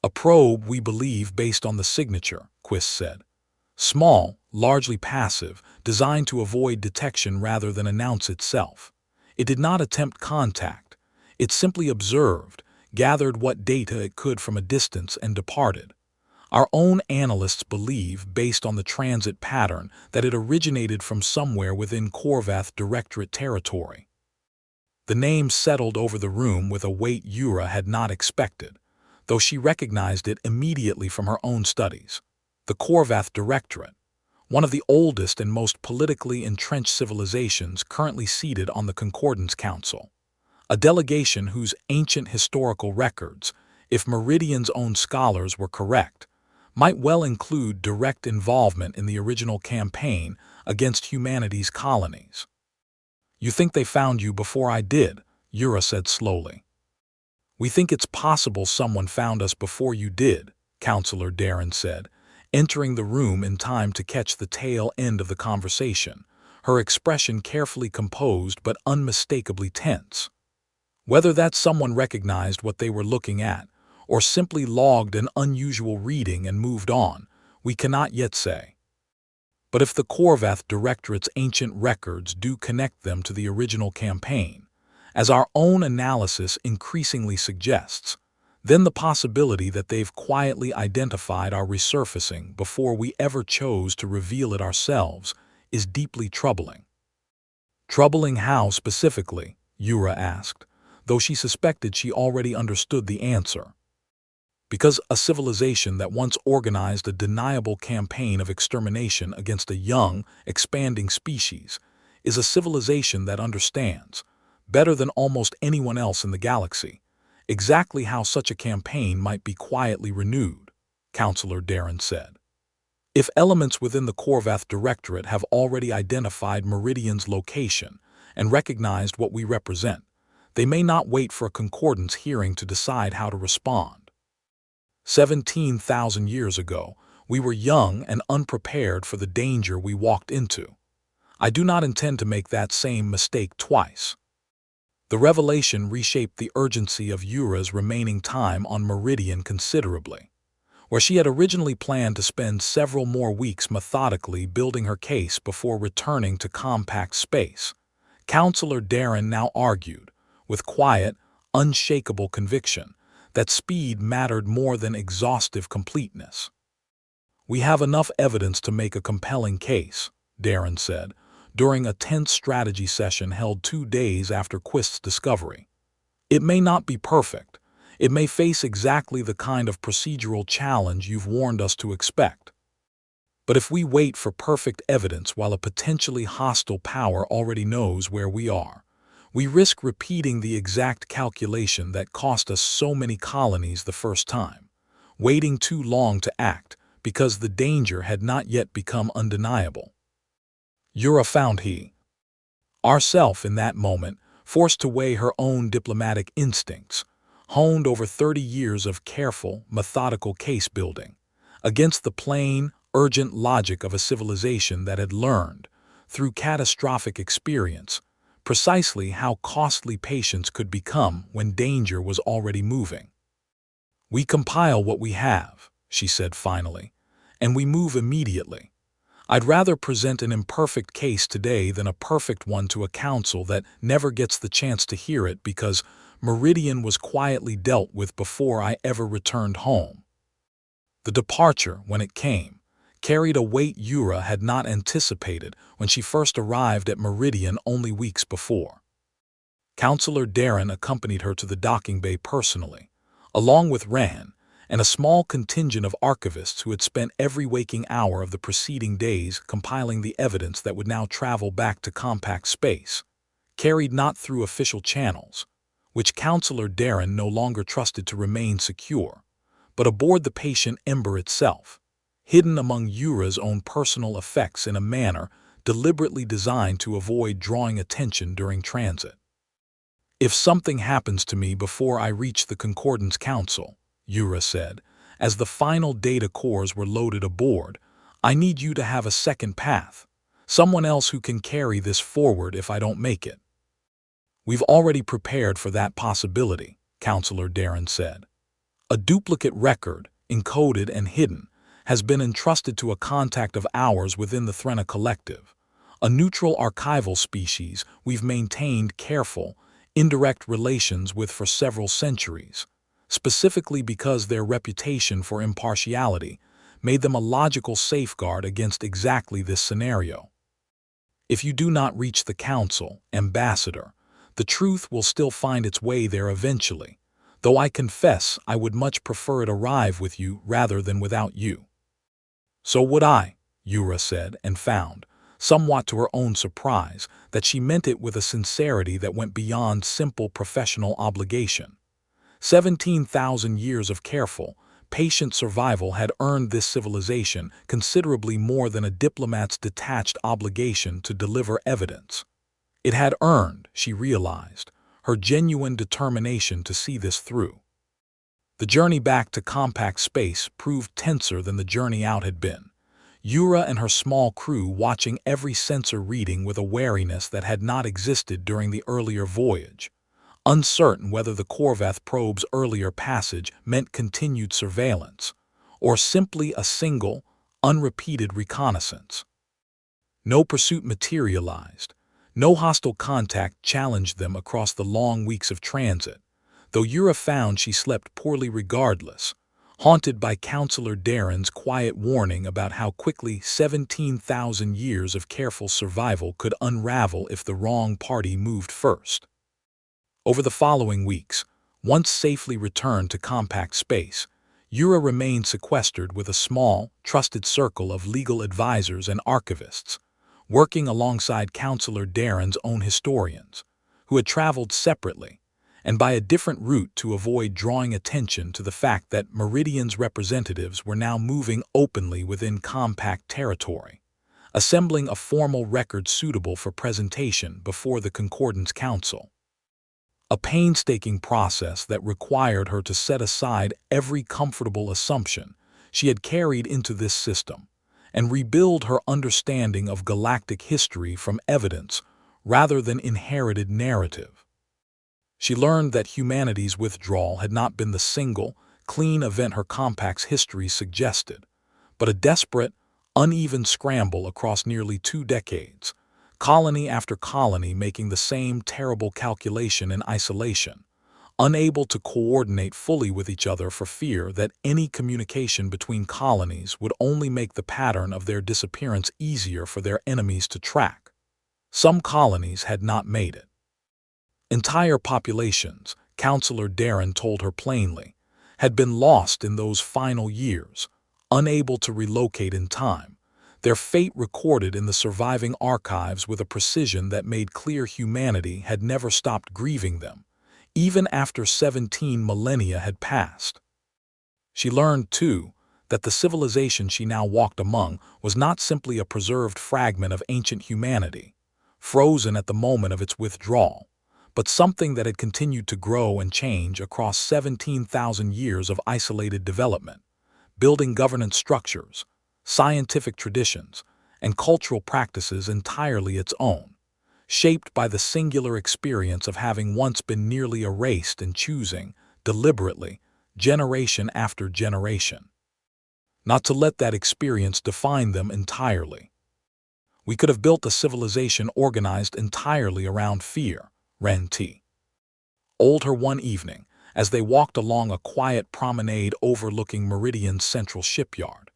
"A probe, we believe, based on the signature," Quist said. "Small, largely passive, designed to avoid detection rather than announce itself. It did not attempt contact. It simply observed, gathered what data it could from a distance, and departed. Our own analysts believe, based on the transit pattern, that it originated from somewhere within Korvath Directorate territory." The name settled over the room with a weight Yura had not expected, though she recognized it immediately from her own studies. The Korvath Directorate, one of the oldest and most politically entrenched civilizations currently seated on the Concordance Council. A delegation whose ancient historical records, if Meridian's own scholars were correct, might well include direct involvement in the original campaign against humanity's colonies. "You think they found you before I did," Yura said slowly. "We think it's possible someone found us before you did," Counselor Darren said, entering the room in time to catch the tail end of the conversation, her expression carefully composed but unmistakably tense. Whether that someone recognized what they were looking at, or simply logged an unusual reading and moved on, we cannot yet say. But if the Korvath Directorate's ancient records do connect them to the original campaign, as our own analysis increasingly suggests, then the possibility that they've quietly identified our resurfacing before we ever chose to reveal it ourselves is deeply troubling. "Troubling how specifically?" Yura asked, though she suspected she already understood the answer. "Because a civilization that once organized a deniable campaign of extermination against a young, expanding species is a civilization that understands, better than almost anyone else in the galaxy, exactly how such a campaign might be quietly renewed," Counselor Darren said. "If elements within the Korvath Directorate have already identified Meridian's location and recognized what we represent, they may not wait for a concordance hearing to decide how to respond. 17,000 years ago, we were young and unprepared for the danger we walked into. I do not intend to make that same mistake twice." The revelation reshaped the urgency of Yura's remaining time on Meridian considerably. Where she had originally planned to spend several more weeks methodically building her case before returning to compact space, Counselor Darren now argued, with quiet, unshakable conviction, that speed mattered more than exhaustive completeness. "We have enough evidence to make a compelling case," Darren said, during a tense strategy session held 2 days after Quist's discovery. "It may not be perfect. It may face exactly the kind of procedural challenge you've warned us to expect. But if we wait for perfect evidence while a potentially hostile power already knows where we are, we risk repeating the exact calculation that cost us so many colonies the first time, waiting too long to act because the danger had not yet become undeniable." Yura found herself in that moment, forced to weigh her own diplomatic instincts, honed over 30 years of careful, methodical case-building, against the plain, urgent logic of a civilization that had learned, through catastrophic experience, precisely how costly patience could become when danger was already moving. "We compile what we have," she said finally, "and we move immediately. I'd rather present an imperfect case today than a perfect one to a council that never gets the chance to hear it because Meridian was quietly dealt with before I ever returned home." The departure, when it came, carried a weight Yura had not anticipated when she first arrived at Meridian only weeks before. Counselor Darren accompanied her to the docking bay personally, along with Ran, and a small contingent of archivists who had spent every waking hour of the preceding days compiling the evidence that would now travel back to compact space, carried not through official channels, which Counselor Darren no longer trusted to remain secure, but aboard the patient Ember itself, hidden among Yura's own personal effects in a manner deliberately designed to avoid drawing attention during transit. "If something happens to me before I reach the Concordance Council," Yura said, as the final data cores were loaded aboard, "I need you to have a second path, someone else who can carry this forward if I don't make it." "We've already prepared for that possibility," Counselor Darren said. "A duplicate record, encoded and hidden, has been entrusted to a contact of ours within the Threna Collective, a neutral archival species we've maintained careful, indirect relations with for several centuries, specifically because their reputation for impartiality made them a logical safeguard against exactly this scenario. If you do not reach the Council, Ambassador, the truth will still find its way there eventually, though I confess I would much prefer it arrive with you rather than without you." "So would I," Yura said, and found, somewhat to her own surprise, that she meant it with a sincerity that went beyond simple professional obligation. 17,000 years of careful, patient survival had earned this civilization considerably more than a diplomat's detached obligation to deliver evidence. It had earned, she realized, her genuine determination to see this through. The journey back to compact space proved tenser than the journey out had been, Yura and her small crew watching every sensor reading with a wariness that had not existed during the earlier voyage, uncertain whether the Corvath probe's earlier passage meant continued surveillance, or simply a single, unrepeated reconnaissance. No pursuit materialized, no hostile contact challenged them across the long weeks of transit, though Yura found she slept poorly regardless, haunted by Counselor Darren's quiet warning about how quickly 17,000 years of careful survival could unravel if the wrong party moved first. Over the following weeks, once safely returned to compact space, Yura remained sequestered with a small, trusted circle of legal advisors and archivists, working alongside Counselor Darren's own historians, who had traveled separately, and by a different route to avoid drawing attention to the fact that Meridian's representatives were now moving openly within compact territory, assembling a formal record suitable for presentation before the Concordance Council. A painstaking process that required her to set aside every comfortable assumption she had carried into this system and rebuild her understanding of galactic history from evidence rather than inherited narrative. She learned that humanity's withdrawal had not been the single, clean event her compact's history suggested, but a desperate, uneven scramble across nearly 2 decades, colony after colony making the same terrible calculation in isolation, unable to coordinate fully with each other for fear that any communication between colonies would only make the pattern of their disappearance easier for their enemies to track. Some colonies had not made it. Entire populations, Counselor Darren told her plainly, had been lost in those final years, unable to relocate in time, their fate recorded in the surviving archives with a precision that made clear humanity had never stopped grieving them, even after 17 millennia had passed. She learned, too, that the civilization she now walked among was not simply a preserved fragment of ancient humanity, frozen at the moment of its withdrawal, but something that had continued to grow and change across 17,000 years of isolated development, building governance structures, scientific traditions, and cultural practices entirely its own, shaped by the singular experience of having once been nearly erased and choosing, deliberately, generation after generation, not to let that experience define them entirely. "We could have built a civilization organized entirely around fear," Ren T. told her one evening as they walked along a quiet promenade overlooking Meridian's central shipyard.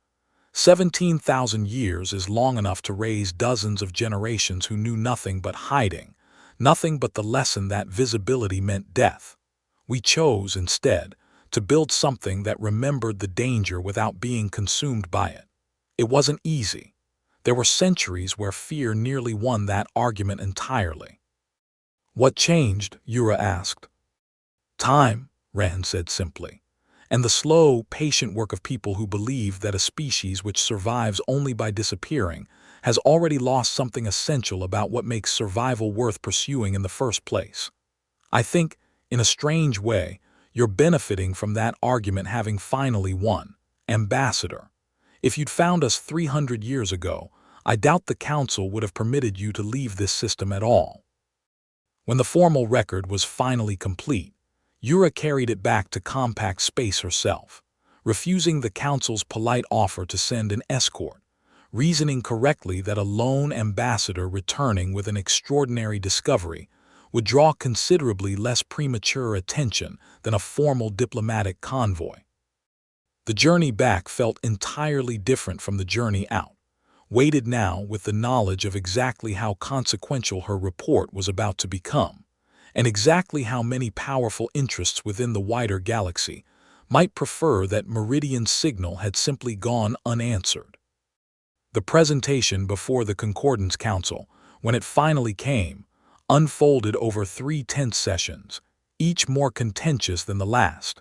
17,000 years is long enough to raise dozens of generations who knew nothing but hiding, nothing but the lesson that visibility meant death. We chose, instead, to build something that remembered the danger without being consumed by it. It wasn't easy. There were centuries where fear nearly won that argument entirely. What changed? Yura asked. Time, Rand said simply, and the slow, patient work of people who believe that a species which survives only by disappearing has already lost something essential about what makes survival worth pursuing in the first place. I think, in a strange way, you're benefiting from that argument having finally won. Ambassador, if you'd found us 300 years ago, I doubt the Council would have permitted you to leave this system at all. When the formal record was finally complete, Yura carried it back to compact space herself, refusing the Council's polite offer to send an escort, reasoning correctly that a lone ambassador returning with an extraordinary discovery would draw considerably less premature attention than a formal diplomatic convoy. The journey back felt entirely different from the journey out, weighted now with the knowledge of exactly how consequential her report was about to become, and exactly how many powerful interests within the wider galaxy might prefer that Meridian's signal had simply gone unanswered. The presentation before the Concordance Council, when it finally came, unfolded over 3 tense sessions, each more contentious than the last.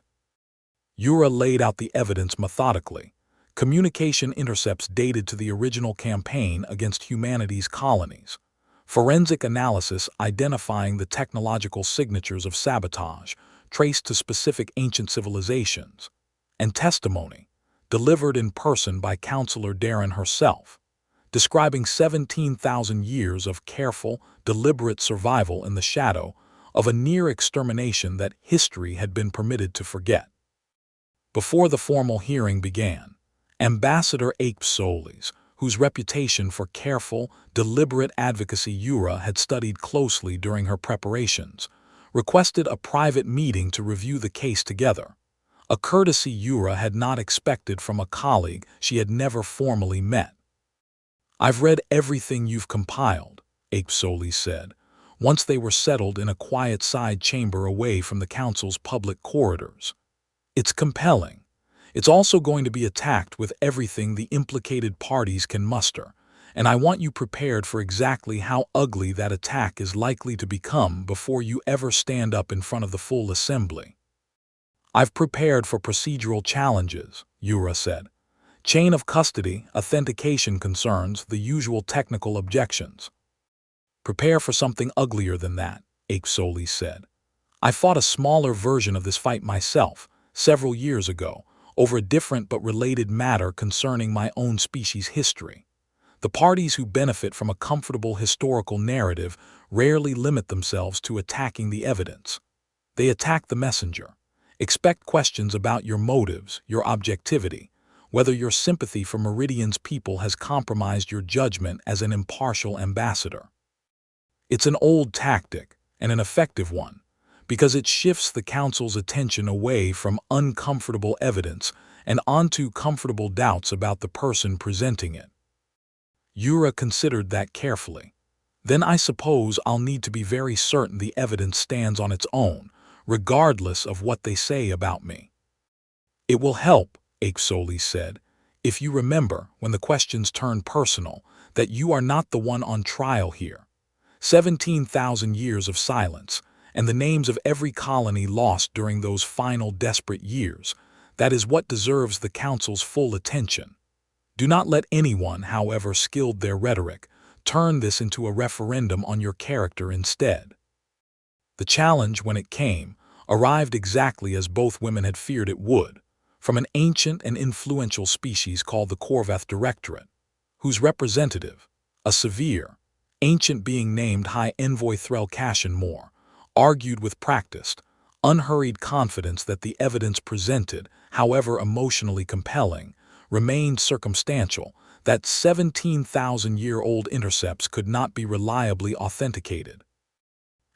Yura laid out the evidence methodically, communication intercepts dated to the original campaign against humanity's colonies, forensic analysis identifying the technological signatures of sabotage traced to specific ancient civilizations, and testimony, delivered in person by Counselor Darren herself, describing 17,000 years of careful, deliberate survival in the shadow of a near extermination that history had been permitted to forget. Before the formal hearing began, Ambassador Yura, whose reputation for careful, deliberate advocacy Yura had studied closely during her preparations, requested a private meeting to review the case together, a courtesy Yura had not expected from a colleague she had never formally met. "I've read everything you've compiled," Yura said, once they were settled in a quiet side chamber away from the Council's public corridors. "It's compelling. It's also going to be attacked with everything the implicated parties can muster, and I want you prepared for exactly how ugly that attack is likely to become before you ever stand up in front of the full assembly." "I've prepared for procedural challenges," Yura said. "Chain of custody, authentication concerns, the usual technical objections." "Prepare for something uglier than that," Yura said. "I fought a smaller version of this fight myself, several years ago, over a different but related matter concerning my own species' history. The parties who benefit from a comfortable historical narrative rarely limit themselves to attacking the evidence. They attack the messenger. Expect questions about your motives, your objectivity, whether your sympathy for Meridian's people has compromised your judgment as an impartial ambassador. It's an old tactic, and an effective one, because it shifts the Council's attention away from uncomfortable evidence and onto comfortable doubts about the person presenting it." Yura considered that carefully. "Then I suppose I'll need to be very certain the evidence stands on its own, regardless of what they say about me." "It will help," Yura said, "if you remember, when the questions turn personal, that you are not the one on trial here. 17,000 years of silence, and the names of every colony lost during those final desperate years, that is what deserves the Council's full attention. Do not let anyone, however skilled their rhetoric, turn this into a referendum on your character instead." The challenge, when it came, arrived exactly as both women had feared it would, from an ancient and influential species called the Corvath Directorate, whose representative, a severe, ancient being named High Envoy Threl Cashin-Moore, argued with practiced, unhurried confidence that the evidence presented, however emotionally compelling, remained circumstantial, that 17,000-year-old intercepts could not be reliably authenticated,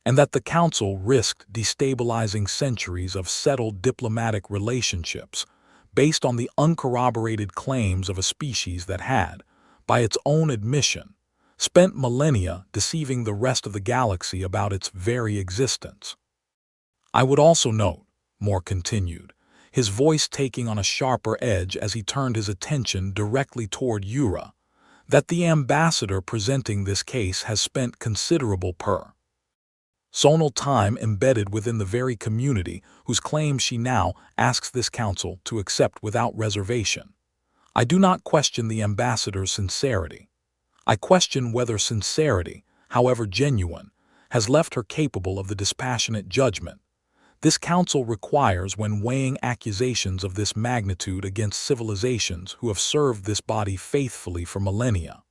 and that the Council risked destabilizing centuries of settled diplomatic relationships based on the uncorroborated claims of a species that had, by its own admission, spent millennia deceiving the rest of the galaxy about its very existence. "I would also note," Moore continued, his voice taking on a sharper edge as he turned his attention directly toward Yura, "that the ambassador presenting this case has spent considerable personal time embedded within the very community whose claims she now asks this council to accept without reservation. I do not question the ambassador's sincerity. I question whether sincerity, however genuine, has left her capable of the dispassionate judgment this council requires when weighing accusations of this magnitude against civilizations who have served this body faithfully for millennia."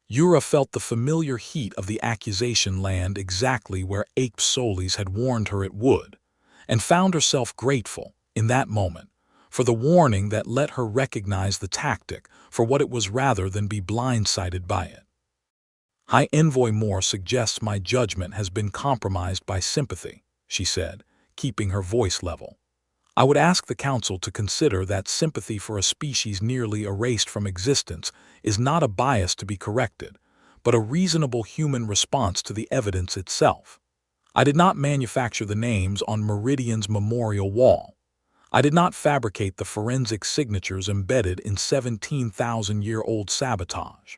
Yura felt the familiar heat of the accusation land exactly where HFY had warned her it would, and found herself grateful, in that moment, for the warning that let her recognize the tactic for what it was rather than be blindsided by it. "High Envoy Moore suggests my judgment has been compromised by sympathy," she said, keeping her voice level. "I would ask the council to consider that sympathy for a species nearly erased from existence is not a bias to be corrected, but a reasonable human response to the evidence itself. I did not manufacture the names on Meridian's memorial wall. I did not fabricate the forensic signatures embedded in 17,000-year-old sabotage.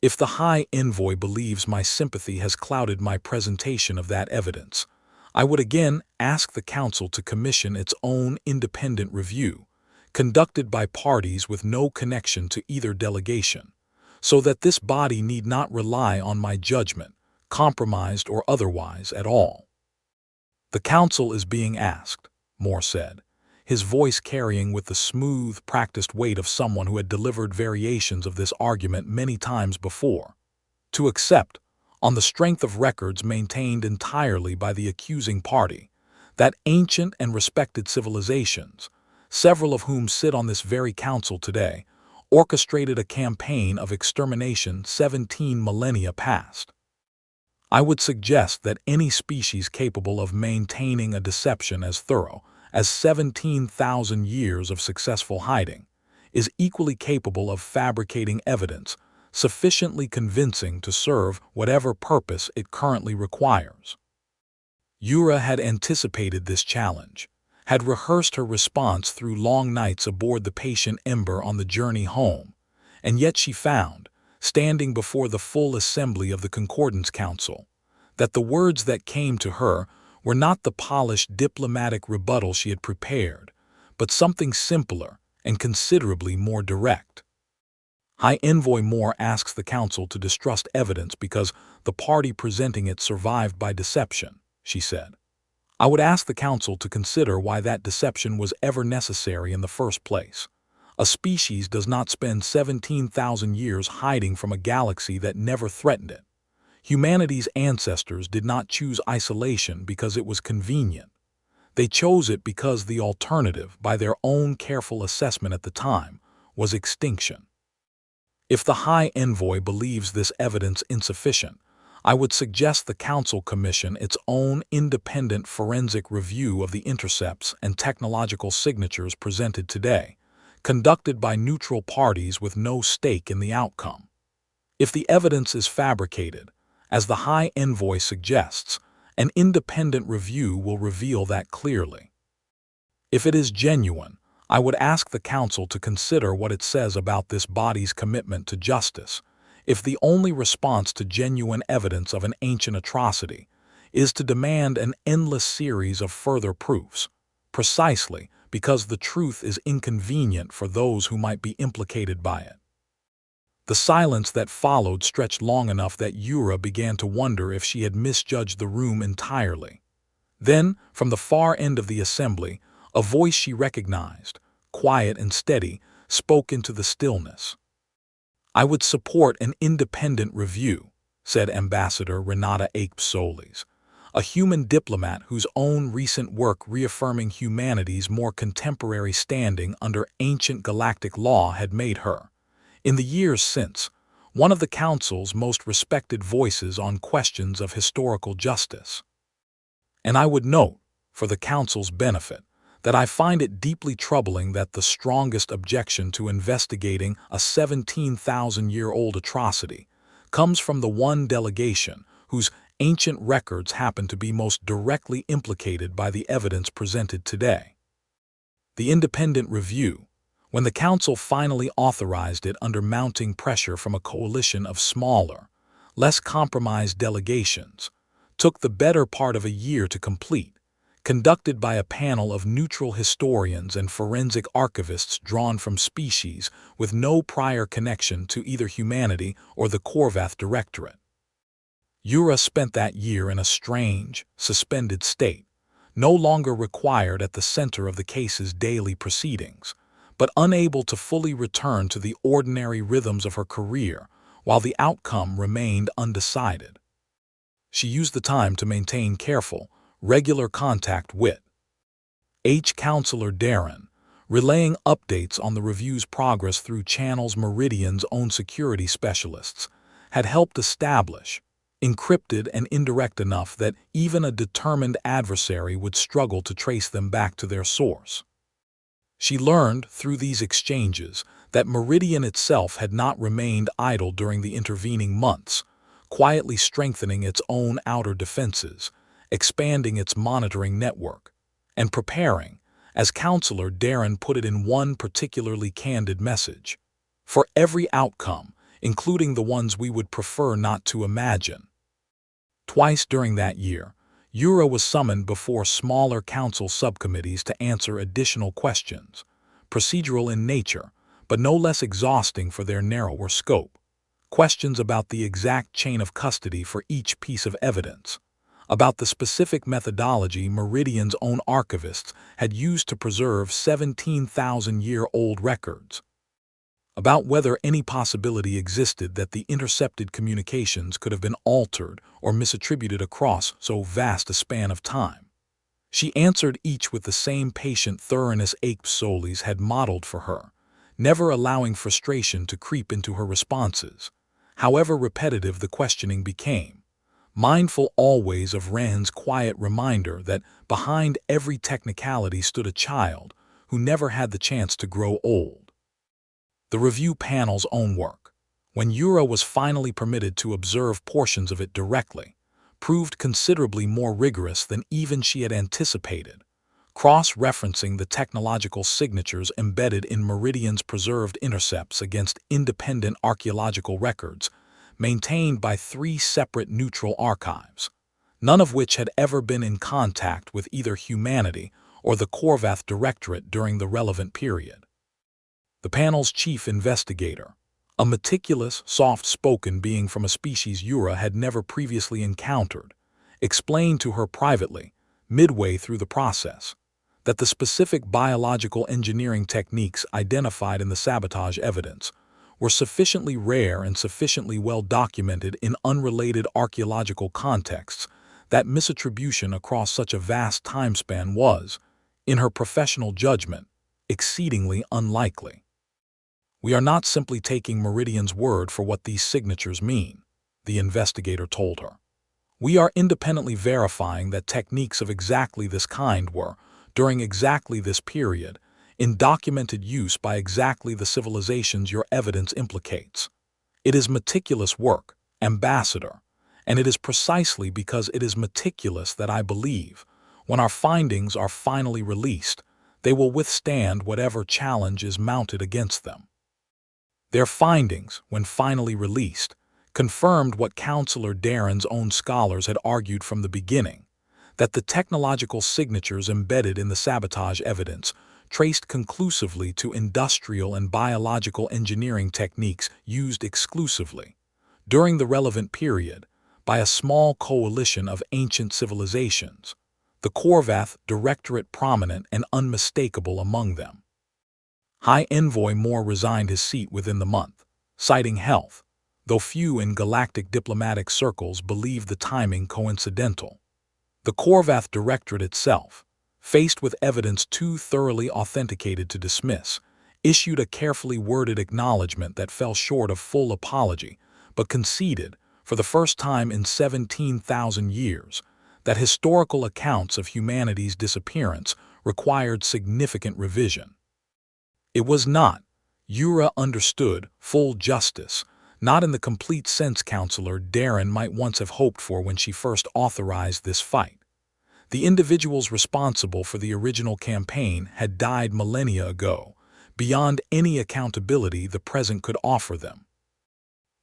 If the High Envoy believes my sympathy has clouded my presentation of that evidence, I would again ask the Council to commission its own independent review, conducted by parties with no connection to either delegation, so that this body need not rely on my judgment, compromised or otherwise, at all." "The Council is being asked," Moore said, his voice carrying with the smooth, practiced weight of someone who had delivered variations of this argument many times before, "to accept, on the strength of records maintained entirely by the accusing party, that ancient and respected civilizations, several of whom sit on this very council today, orchestrated a campaign of extermination 17 millennia past. I would suggest that any species capable of maintaining a deception as thorough as 17,000 years of successful hiding is equally capable of fabricating evidence sufficiently convincing to serve whatever purpose it currently requires." Yura had anticipated this challenge, had rehearsed her response through long nights aboard the patient Ember on the journey home, and yet she found, standing before the full assembly of the Concordance Council, that the words that came to her were not the polished diplomatic rebuttal she had prepared, but something simpler and considerably more direct. "High Envoy Moore asks the Council to distrust evidence because the party presenting it survived by deception," she said. "I would ask the Council to consider why that deception was ever necessary in the first place. A species does not spend 17,000 years hiding from a galaxy that never threatened it. Humanity's ancestors did not choose isolation because it was convenient. They chose it because the alternative, by their own careful assessment at the time, was extinction. If the High Envoy believes this evidence insufficient, I would suggest the Council commission its own independent forensic review of the intercepts and technological signatures presented today, conducted by neutral parties with no stake in the outcome. If the evidence is fabricated, as the High Envoy suggests, an independent review will reveal that clearly. If it is genuine, I would ask the Council to consider what it says about this body's commitment to justice, if the only response to genuine evidence of an ancient atrocity is to demand an endless series of further proofs, precisely because the truth is inconvenient for those who might be implicated by it. The silence that followed stretched long enough that Yura began to wonder if she had misjudged the room entirely. Then, from the far end of the assembly, a voice she recognized, quiet and steady, spoke into the stillness. "I would support an independent review," said Ambassador Renata HFY, a human diplomat whose own recent work reaffirming humanity's more contemporary standing under ancient galactic law had made her, in the years since, one of the Council's most respected voices on questions of historical justice. "And I would note, for the Council's benefit, that I find it deeply troubling that the strongest objection to investigating a 17,000-year-old atrocity comes from the one delegation whose ancient records happen to be most directly implicated by the evidence presented today. the independent review, when the Council finally authorized it under mounting pressure from a coalition of smaller, less compromised delegations, took the better part of a year to complete, conducted by a panel of neutral historians and forensic archivists drawn from species with no prior connection to either humanity or the Korvath Directorate. Yura spent that year in a strange, suspended state, no longer required at the center of the case's daily proceedings, but unable to fully return to the ordinary rhythms of her career while the outcome remained undecided. She used the time to maintain careful, regular contact with Counselor Darren, relaying updates on the review's progress through channels Meridian's own security specialists had helped establish, encrypted and indirect enough that even a determined adversary would struggle to trace them back to their source. She learned through these exchanges that Meridian itself had not remained idle during the intervening months, quietly strengthening its own outer defenses, expanding its monitoring network, and preparing, as Counselor Darren put it in one particularly candid message, for every outcome, including the ones we would prefer not to imagine. Twice during that year, Yura was summoned before smaller council subcommittees to answer additional questions, procedural in nature, but no less exhausting for their narrower scope. Questions about the exact chain of custody for each piece of evidence, about the specific methodology Meridian's own archivists had used to preserve 17,000-year-old records, about whether any possibility existed that the intercepted communications could have been altered or misattributed across so vast a span of time. She answered each with the same patient thoroughness Solis had modeled for her, never allowing frustration to creep into her responses, however repetitive the questioning became, mindful always of Rand's quiet reminder that behind every technicality stood a child who never had the chance to grow old. The review panel's own work, when Yura was finally permitted to observe portions of it directly, proved considerably more rigorous than even she had anticipated, cross-referencing the technological signatures embedded in Meridian's preserved intercepts against independent archaeological records maintained by 3 separate neutral archives, none of which had ever been in contact with either humanity or the Korvath Directorate during the relevant period. The panel's chief investigator, a meticulous, soft-spoken being from a species Yura had never previously encountered, explained to her privately, midway through the process, that the specific biological engineering techniques identified in the sabotage evidence were sufficiently rare and sufficiently well documented in unrelated archaeological contexts that misattribution across such a vast timespan was, in her professional judgment, exceedingly unlikely. "We are not simply taking Meridian's word for what these signatures mean," the investigator told her. "We are independently verifying that techniques of exactly this kind were, during exactly this period, in documented use by exactly the civilizations your evidence implicates. It is meticulous work, Ambassador, and it is precisely because it is meticulous that I believe, when our findings are finally released, they will withstand whatever challenge is mounted against them." Their findings, when finally released, confirmed what Counselor Darren's own scholars had argued from the beginning, that the technological signatures embedded in the sabotage evidence traced conclusively to industrial and biological engineering techniques used exclusively, during the relevant period, by a small coalition of ancient civilizations, the Korvath Directorate prominent and unmistakable among them. High Envoy Moore resigned his seat within the month, citing health, though few in galactic diplomatic circles believed the timing coincidental. The Korvath Directorate itself, faced with evidence too thoroughly authenticated to dismiss, issued a carefully worded acknowledgement that fell short of full apology, but conceded, for the first time in 17,000 years, that historical accounts of humanity's disappearance required significant revision. It was not, Yura understood, full justice, not in the complete sense Counselor Darren might once have hoped for when she first authorized this fight. The individuals responsible for the original campaign had died millennia ago, beyond any accountability the present could offer them.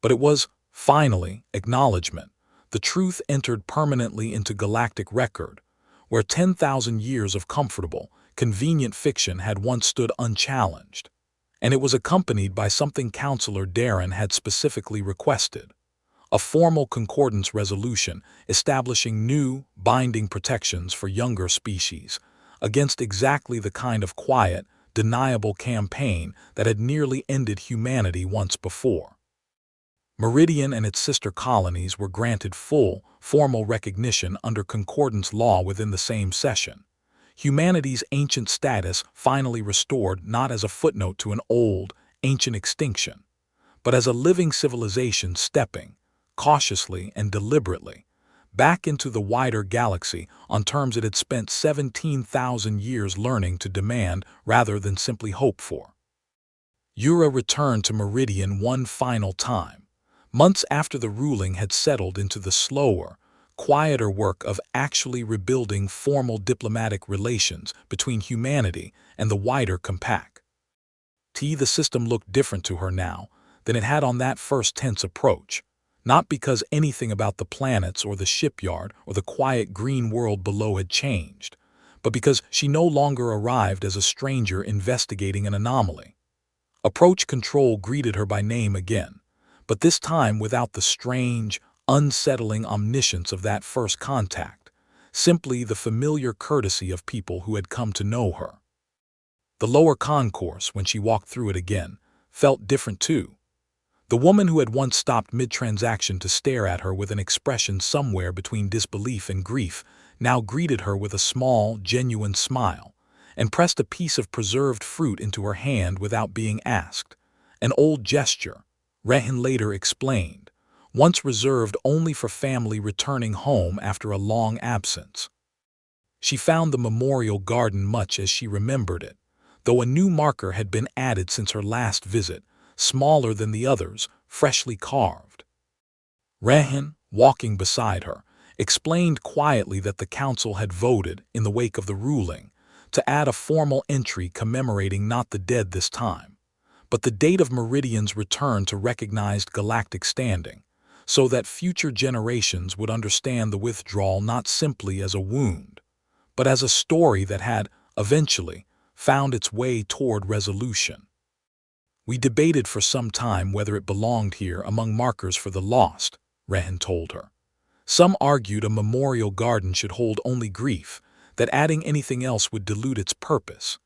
But it was, finally, acknowledgement. The truth entered permanently into galactic record, where 10,000 years of comfortable, convenient fiction had once stood unchallenged. And it was accompanied by something Counselor Darren had specifically requested: a formal concordance resolution establishing new, binding protections for younger species against exactly the kind of quiet, deniable campaign that had nearly ended humanity once before. Meridian and its sister colonies were granted full, formal recognition under concordance law within the same session. Humanity's ancient status finally restored not as a footnote to an old, ancient extinction, but as a living civilization stepping, cautiously and deliberately, back into the wider galaxy on terms it had spent 17,000 years learning to demand rather than simply hope for. Yura returned to Meridian one final time, months after the ruling had settled into the slower, quieter work of actually rebuilding formal diplomatic relations between humanity and the wider compact. The system looked different to her now than it had on that first tense approach, not because anything about the planets or the shipyard or the quiet green world below had changed, but because she no longer arrived as a stranger investigating an anomaly. Approach Control greeted her by name again, but this time without the strange, unsettling omniscience of that first contact, simply the familiar courtesy of people who had come to know her. The lower concourse, when she walked through it again, felt different too. The woman who had once stopped mid-transaction to stare at her with an expression somewhere between disbelief and grief now greeted her with a small, genuine smile, and pressed a piece of preserved fruit into her hand without being asked. An old gesture, Rehan later explained, once reserved only for family returning home after a long absence. She found the memorial garden much as she remembered it, though a new marker had been added since her last visit, smaller than the others, freshly carved. Rehan, walking beside her, explained quietly that the council had voted, in the wake of the ruling, to add a formal entry commemorating not the dead this time, but the date of Meridian's return to recognized galactic standing, so that future generations would understand the withdrawal not simply as a wound, but as a story that had, eventually, found its way toward resolution. We debated for some time whether it belonged here among markers for the lost, Rehan told her. Some argued a memorial garden should hold only grief, that adding anything else would dilute its purpose.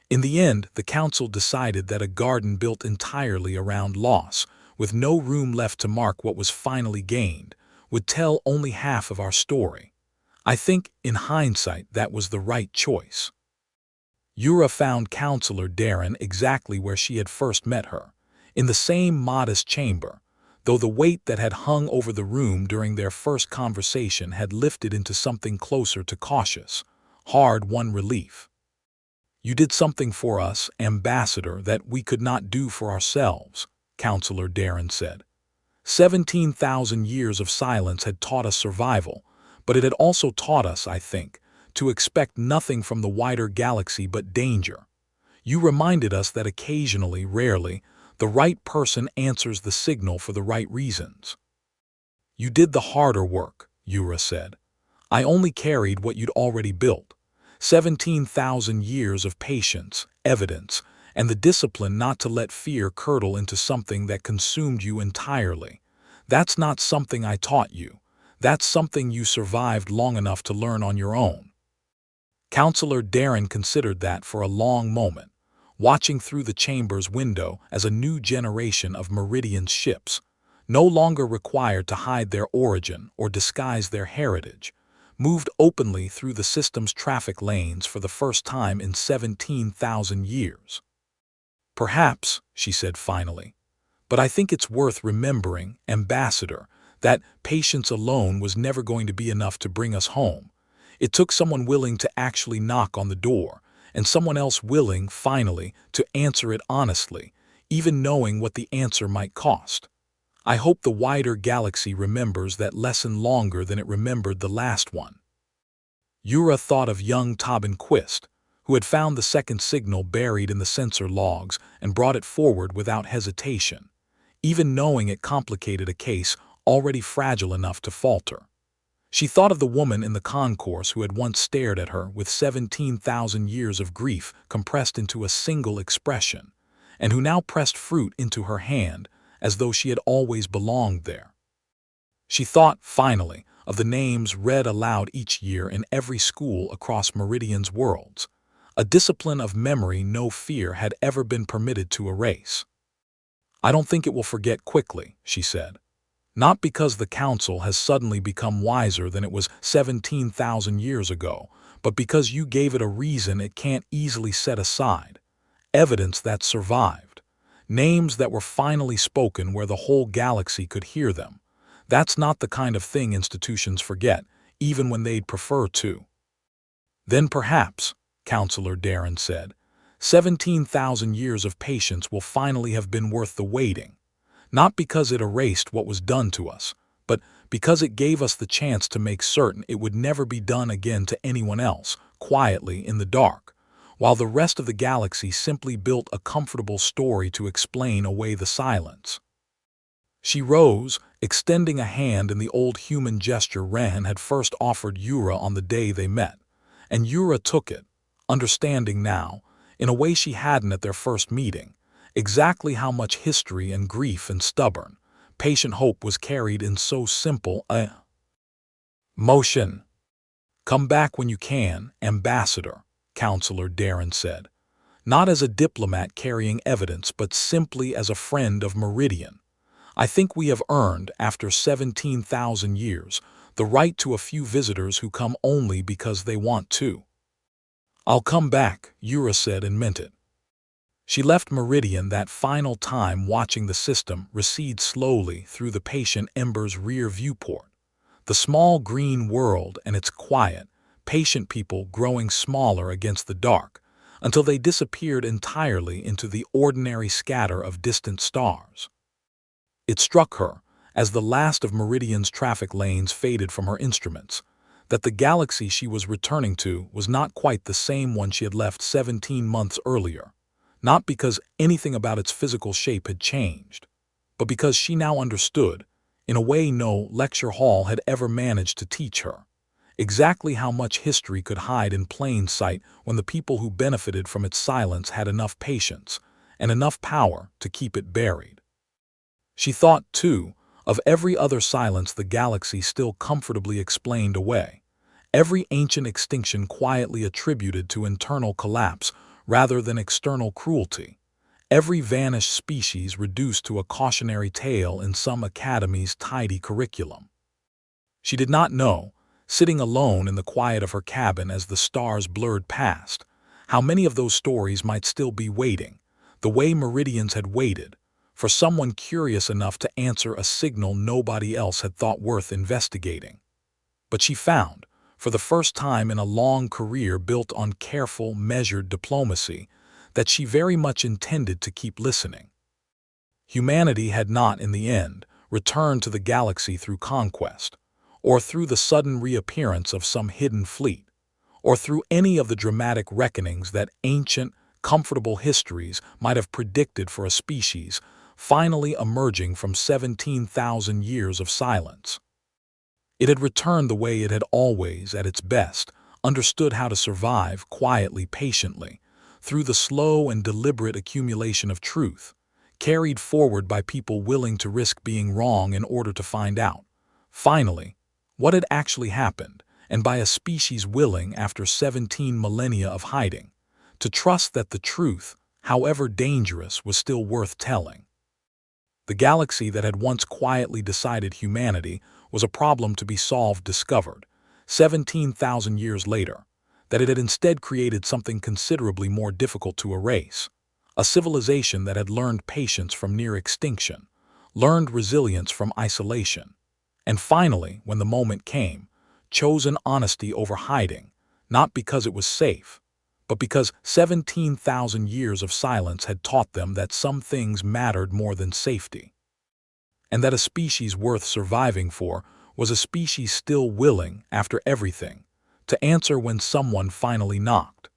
In the end, the council decided that a garden built entirely around loss, with no room left to mark what was finally gained, would tell only half of our story. I think, in hindsight, that was the right choice. Yura found Counselor Darren exactly where she had first met her, in the same modest chamber, though the weight that had hung over the room during their first conversation had lifted into something closer to cautious, hard-won relief. "You did something for us, Ambassador, that we could not do for ourselves," Counselor Darren said. 17,000 years of silence had taught us survival, but it had also taught us, I think, to expect nothing from the wider galaxy but danger. You reminded us that occasionally, rarely, the right person answers the signal for the right reasons. "You did the harder work," Yura said. "I only carried what you'd already built. 17,000 years of patience, evidence, and the discipline not to let fear curdle into something that consumed you entirely. That's not something I taught you. That's something you survived long enough to learn on your own." Counselor Darren considered that for a long moment, watching through the chamber's window as a new generation of Meridian's ships, no longer required to hide their origin or disguise their heritage, moved openly through the system's traffic lanes for the first time in 17,000 years. "Perhaps," she said finally, "but I think it's worth remembering, Ambassador, that patience alone was never going to be enough to bring us home. It took someone willing to actually knock on the door, and someone else willing, finally, to answer it honestly, even knowing what the answer might cost. I hope the wider galaxy remembers that lesson longer than it remembered the last one." Yura thought of young Tobin Quist, who had found the second signal buried in the sensor logs and brought it forward without hesitation, even knowing it complicated a case already fragile enough to falter. She thought of the woman in the concourse who had once stared at her with 17,000 years of grief compressed into a single expression, and who now pressed fruit into her hand as though she had always belonged there. She thought, finally, of the names read aloud each year in every school across Meridian's worlds, a discipline of memory no fear had ever been permitted to erase. "I don't think it will forget quickly," she said. "Not because the Council has suddenly become wiser than it was 17,000 years ago, but because you gave it a reason it can't easily set aside. Evidence that survived. Names that were finally spoken where the whole galaxy could hear them. That's not the kind of thing institutions forget, even when they'd prefer to." "Then perhaps," Counselor Darren said, 17,000 years of patience will finally have been worth the waiting. Not because it erased what was done to us, but because it gave us the chance to make certain it would never be done again to anyone else, quietly in the dark, while the rest of the galaxy simply built a comfortable story to explain away the silence. She rose, extending a hand in the old human gesture Ren had first offered Yura on the day they met, and Yura took it, understanding now, in a way she hadn't at their first meeting, exactly how much history and grief and stubborn, patient hope was carried in so simple a motion. "Come back when you can, Ambassador," Counselor Darren said, "not as a diplomat carrying evidence but simply as a friend of Meridian. I think we have earned, after 17,000 years, the right to a few visitors who come only because they want to." "I'll come back," Yura said and meant it. She left Meridian that final time watching the system recede slowly through the patient Ember's rear viewport, the small green world and its quiet, patient people growing smaller against the dark, until they disappeared entirely into the ordinary scatter of distant stars. It struck her, as the last of Meridian's traffic lanes faded from her instruments, that the galaxy she was returning to was not quite the same one she had left 17 months earlier, not because anything about its physical shape had changed, but because she now understood, in a way no lecture hall had ever managed to teach her, exactly how much history could hide in plain sight when the people who benefited from its silence had enough patience and enough power to keep it buried. She thought, too, of every other silence the galaxy still comfortably explained away, every ancient extinction quietly attributed to internal collapse rather than external cruelty, every vanished species reduced to a cautionary tale in some academy's tidy curriculum. She did not know, sitting alone in the quiet of her cabin as the stars blurred past, how many of those stories might still be waiting, the way Meridians had waited, for someone curious enough to answer a signal nobody else had thought worth investigating. But she found, for the first time in a long career built on careful, measured diplomacy, that she very much intended to keep listening. Humanity had not, in the end, returned to the galaxy through conquest, or through the sudden reappearance of some hidden fleet, or through any of the dramatic reckonings that ancient, comfortable histories might have predicted for a species finally emerging from 17,000 years of silence. It had returned the way it had always, at its best, understood how to survive quietly, patiently, through the slow and deliberate accumulation of truth, carried forward by people willing to risk being wrong in order to find out, finally, what had actually happened, and by a species willing, after 17 millennia of hiding, to trust that the truth, however dangerous, was still worth telling. The galaxy that had once quietly decided humanity was a problem to be solved discovered, 17,000 years later, that it had instead created something considerably more difficult to erase, a civilization that had learned patience from near extinction, learned resilience from isolation, and finally, when the moment came, chosen honesty over hiding, not because it was safe, but because 17,000 years of silence had taught them that some things mattered more than safety, and that a species worth surviving for was a species still willing, after everything, to answer when someone finally knocked.